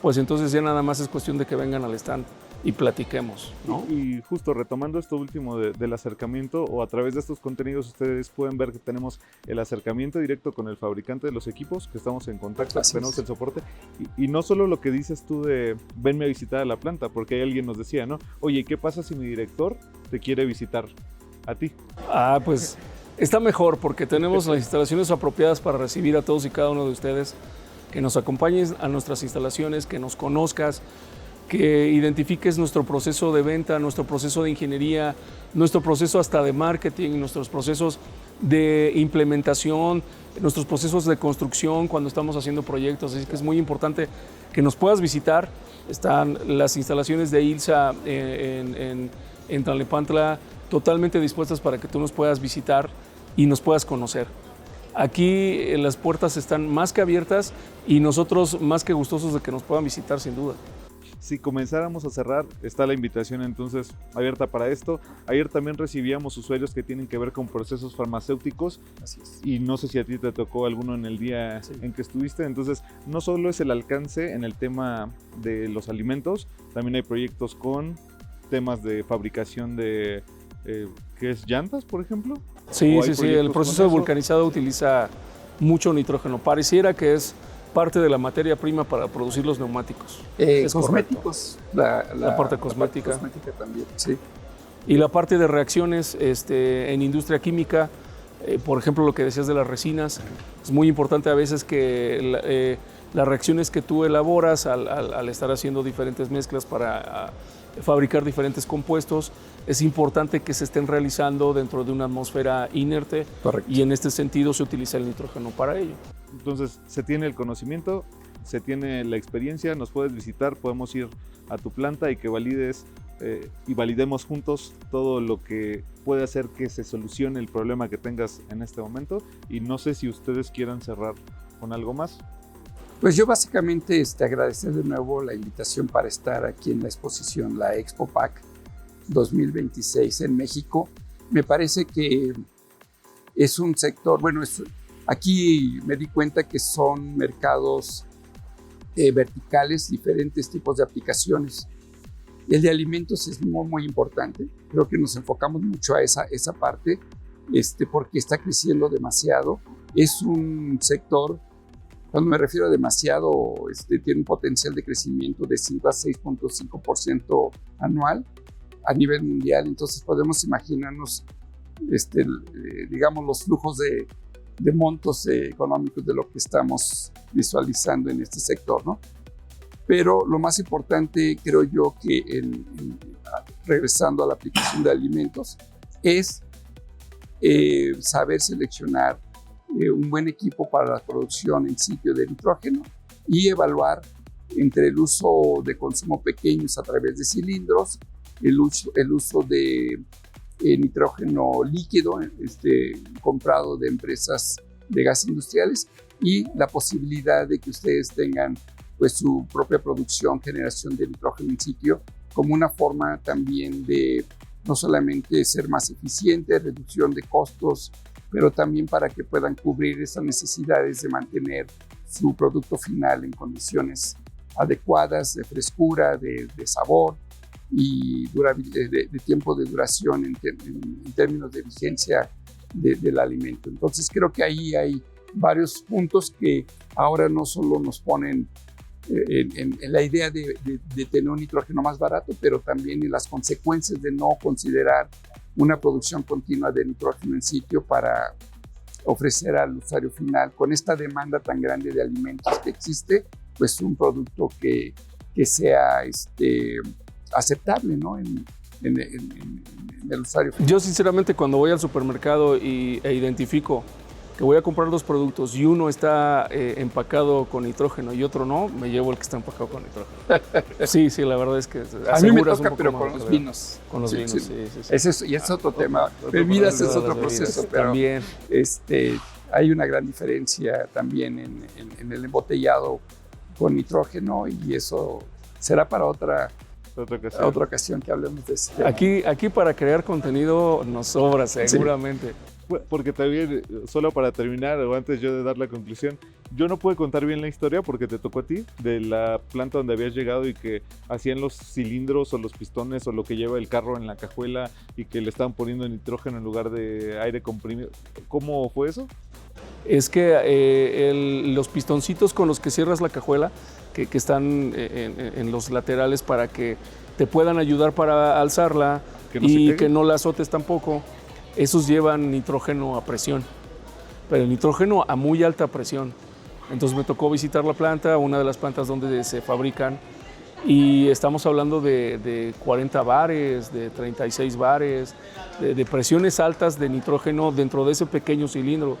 pues entonces ya nada más es cuestión de que vengan al stand y platiquemos, ¿no? Y justo retomando esto último del acercamiento, o a través de estos contenidos ustedes pueden ver que tenemos el acercamiento directo con el fabricante de los equipos, que estamos en contacto, que tenemos el soporte, y no solo lo que dices tú de venme a visitar a la planta, porque hay alguien nos decía, ¿no? Oye, ¿qué pasa si mi director te quiere visitar a ti? Pues está mejor porque tenemos las instalaciones apropiadas para recibir a todos y cada uno de ustedes, que nos acompañes a nuestras instalaciones, que nos conozcas, que identifiques nuestro proceso de venta, nuestro proceso de ingeniería, nuestro proceso hasta de marketing, nuestros procesos de implementación, nuestros procesos de construcción cuando estamos haciendo proyectos. Así que es muy importante que nos puedas visitar. Están las instalaciones de ILSA en Tlalnepantla totalmente dispuestas para que tú nos puedas visitar y nos puedas conocer. Aquí las puertas están más que abiertas y nosotros más que gustosos de que nos puedan visitar sin duda. Si comenzáramos a cerrar, está la invitación entonces abierta para esto. Ayer también recibíamos usuarios que tienen que ver con procesos farmacéuticos. Así es. Y no sé si a ti te tocó alguno en el día en que estuviste. Entonces, no solo es el alcance en el tema de los alimentos, también hay proyectos con temas de fabricación de, ¿qué es? ¿Llantas, por ejemplo? Sí. El proceso de vulcanizado utiliza mucho nitrógeno. Pareciera que es parte de la materia prima para producir los neumáticos. Cosméticos. La parte cosmética. La parte cosmética también, sí. Y la parte de reacciones en industria química, por ejemplo, lo que decías de las resinas, es muy importante a veces que las reacciones que tú elaboras al estar haciendo diferentes mezclas para fabricar diferentes compuestos, es importante que se estén realizando dentro de una atmósfera inerte. Correcto. Y en este sentido se utiliza el nitrógeno para ello. Entonces, se tiene el conocimiento, se tiene la experiencia, nos puedes visitar, podemos ir a tu planta y que valides y validemos juntos todo lo que puede hacer que se solucione el problema que tengas en este momento. Y no sé si ustedes quieran cerrar con algo más. Pues yo básicamente agradecer de nuevo la invitación para estar aquí en la exposición, la Expo Pack 2026 en México. Me parece que es un sector, aquí me di cuenta que son mercados verticales, diferentes tipos de aplicaciones. El de alimentos es muy, muy importante. Creo que nos enfocamos mucho a esa parte porque está creciendo demasiado. Es un sector, cuando me refiero a demasiado, tiene un potencial de crecimiento de 5 a 6.5% anual a nivel mundial. Entonces podemos imaginarnos digamos, los flujos de montos económicos de lo que estamos visualizando en este sector, ¿no? Pero lo más importante, creo yo, que regresando a la aplicación de alimentos, es saber seleccionar un buen equipo para la producción en sitio de nitrógeno y evaluar entre el uso de consumo pequeños a través de cilindros, el uso de nitrógeno líquido comprado de empresas de gas industriales y la posibilidad de que ustedes tengan pues su propia producción, generación de nitrógeno en sitio, como una forma también de no solamente ser más eficiente, reducción de costos pero también para que puedan cubrir esas necesidades de mantener su producto final en condiciones adecuadas de frescura, de sabor y de tiempo de duración en términos de vigencia del alimento. Entonces creo que ahí hay varios puntos que ahora no solo nos ponen en la idea de tener un nitrógeno más barato, pero también en las consecuencias de no considerar una producción continua de nitrógeno en sitio para ofrecer al usuario final, con esta demanda tan grande de alimentos que existe, pues un producto que sea aceptable, ¿no? en el usuario final. Yo sinceramente cuando voy al supermercado e identifico que voy a comprar dos productos y uno está empacado con nitrógeno y otro no, me llevo el que está empacado con nitrógeno. Sí, la verdad es que a mí me toca, pero con los vinos. Con los vinos, sí. Y es otro tema. Bebidas es otro proceso, pero también. Hay una gran diferencia también en el embotellado con nitrógeno y eso será para otra ocasión que hablemos de eso. Aquí para crear contenido nos sobra seguramente. Sí. Porque también, solo para terminar, o antes yo de dar la conclusión, yo no pude contar bien la historia porque te tocó a ti, de la planta donde habías llegado y que hacían los cilindros o los pistones o lo que lleva el carro en la cajuela y que le estaban poniendo nitrógeno en lugar de aire comprimido. ¿Cómo fue eso? Es que los pistoncitos con los que cierras la cajuela, que están en los laterales para que te puedan ayudar para alzarla que no la azotes tampoco, esos llevan nitrógeno a presión, pero el nitrógeno a muy alta presión. Entonces me tocó visitar la planta, una de las plantas donde se fabrican, y estamos hablando de 40 bares, de 36 bares, de presiones altas de nitrógeno dentro de ese pequeño cilindro.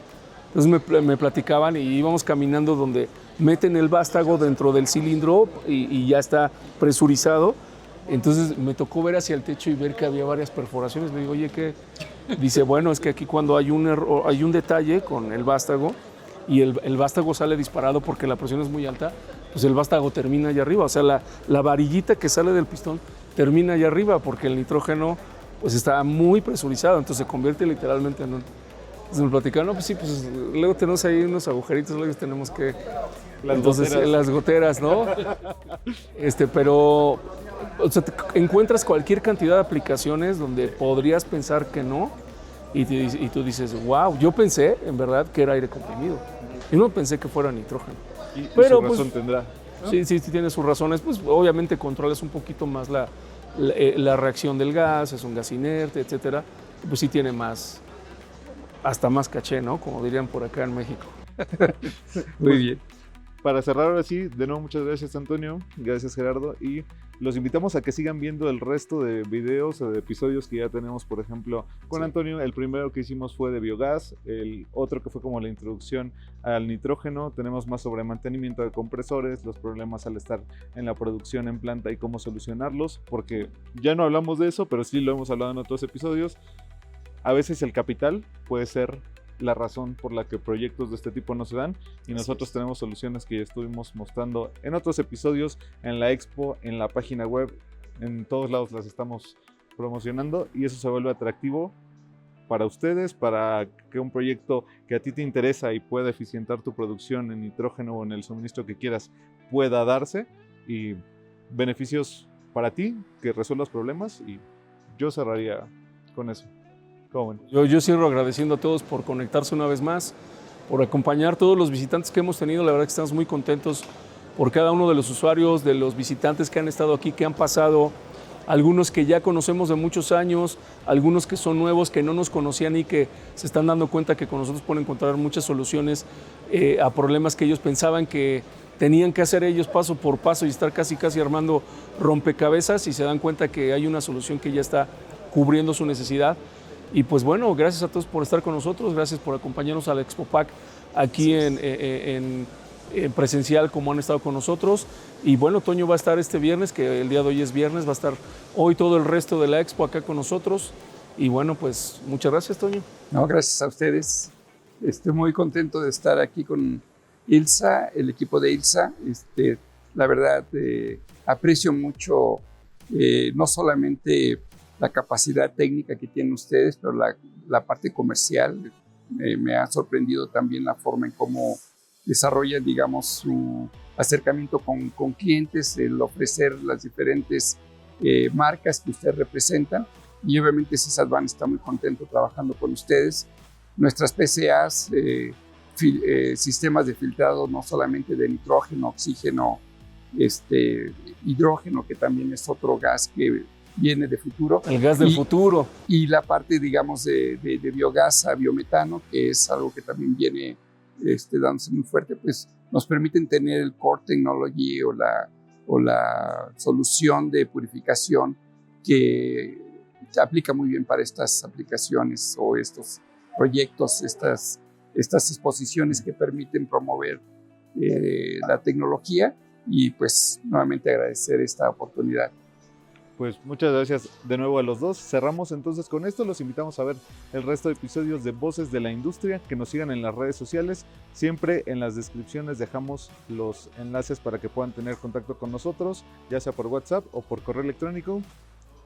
Entonces me platicaban y íbamos caminando donde meten el vástago dentro del cilindro y ya está presurizado. Entonces me tocó ver hacia el techo y ver que había varias perforaciones. Le digo, oye, ¿qué? Dice, bueno, es que aquí cuando hay un error, hay un detalle con el vástago y el vástago sale disparado porque la presión es muy alta, pues el vástago termina allá arriba. O sea, la varillita que sale del pistón termina allá arriba porque el nitrógeno pues está muy presurizado, entonces se convierte literalmente en un... Entonces me platicaron, no, pues sí, pues luego tenemos ahí unos agujeritos, luego tenemos que... Las goteras, ¿no? Pero... O sea, encuentras cualquier cantidad de aplicaciones donde podrías pensar que no y tú dices, wow, yo pensé en verdad que era aire comprimido y no pensé que fuera nitrógeno. Pero su razón tendrá, ¿no? Sí, tiene sus razones, pues obviamente controlas un poquito más la reacción del gas, es un gas inerte, etcétera, pues sí tiene hasta más caché, ¿no? Como dirían por acá en México. Muy bien. Para cerrar ahora sí, de nuevo muchas gracias Antonio, gracias Gerardo, y los invitamos a que sigan viendo el resto de videos o de episodios que ya tenemos, por ejemplo, con Antonio. El primero que hicimos fue de biogás, el otro que fue como la introducción al nitrógeno. Tenemos más sobre mantenimiento de compresores, los problemas al estar en la producción en planta y cómo solucionarlos, porque ya no hablamos de eso, pero sí lo hemos hablado en otros episodios. A veces el capital puede ser la razón por la que proyectos de este tipo no se dan, y nosotros tenemos soluciones que ya estuvimos mostrando en otros episodios, en la expo, en la página web, en todos lados las estamos promocionando, y eso se vuelve atractivo para ustedes, para que un proyecto que a ti te interesa y pueda eficientar tu producción en nitrógeno o en el suministro que quieras pueda darse, y beneficios para ti, que resuelvas problemas, y yo cerraría con eso. Yo cierro agradeciendo a todos por conectarse una vez más, por acompañar a todos los visitantes que hemos tenido. La verdad que estamos muy contentos por cada uno de los usuarios, de los visitantes que han estado aquí, que han pasado, algunos que ya conocemos de muchos años, algunos que son nuevos, que no nos conocían y que se están dando cuenta que con nosotros pueden encontrar muchas soluciones a problemas que ellos pensaban que tenían que hacer ellos paso por paso y estar casi armando rompecabezas, y se dan cuenta que hay una solución que ya está cubriendo su necesidad. Y pues bueno, gracias a todos por estar con nosotros, gracias por acompañarnos al ExpoPack aquí en presencial como han estado con nosotros. Y bueno, Toño va a estar este viernes, que el día de hoy es viernes, va a estar hoy todo el resto de la expo acá con nosotros. Y bueno, pues muchas gracias, Toño. No, gracias a ustedes. Estoy muy contento de estar aquí con ILSA, el equipo de ILSA. La verdad, aprecio mucho no solamente la capacidad técnica que tienen ustedes, pero la parte comercial. Me ha sorprendido también la forma en cómo desarrolla, digamos, su acercamiento con clientes, el ofrecer las diferentes marcas que ustedes representan. Y obviamente Cesarvan está muy contento trabajando con ustedes. Nuestras PCAs, sistemas de filtrado no solamente de nitrógeno, oxígeno, hidrógeno, que también es otro gas que viene de futuro. El gas del futuro. Y la parte, digamos, de biogás a biometano, que es algo que también viene dándose muy fuerte, pues nos permiten tener el core technology o la solución de purificación que se aplica muy bien para estas aplicaciones o estos proyectos, estas exposiciones que permiten promover la tecnología, y pues nuevamente agradecer esta oportunidad. Pues muchas gracias de nuevo a los dos. Cerramos entonces con esto. Los invitamos a ver el resto de episodios de Voces de la Industria, que nos sigan en las redes sociales. Siempre en las descripciones dejamos los enlaces para que puedan tener contacto con nosotros, ya sea por WhatsApp o por correo electrónico.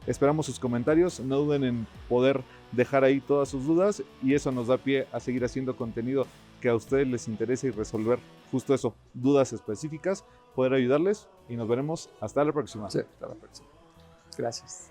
Esperamos sus comentarios, no duden en poder dejar ahí todas sus dudas, y eso nos da pie a seguir haciendo contenido que a ustedes les interese y resolver justo eso, dudas específicas, poder ayudarles, y nos veremos hasta la próxima. Sí, hasta la próxima. Gracias.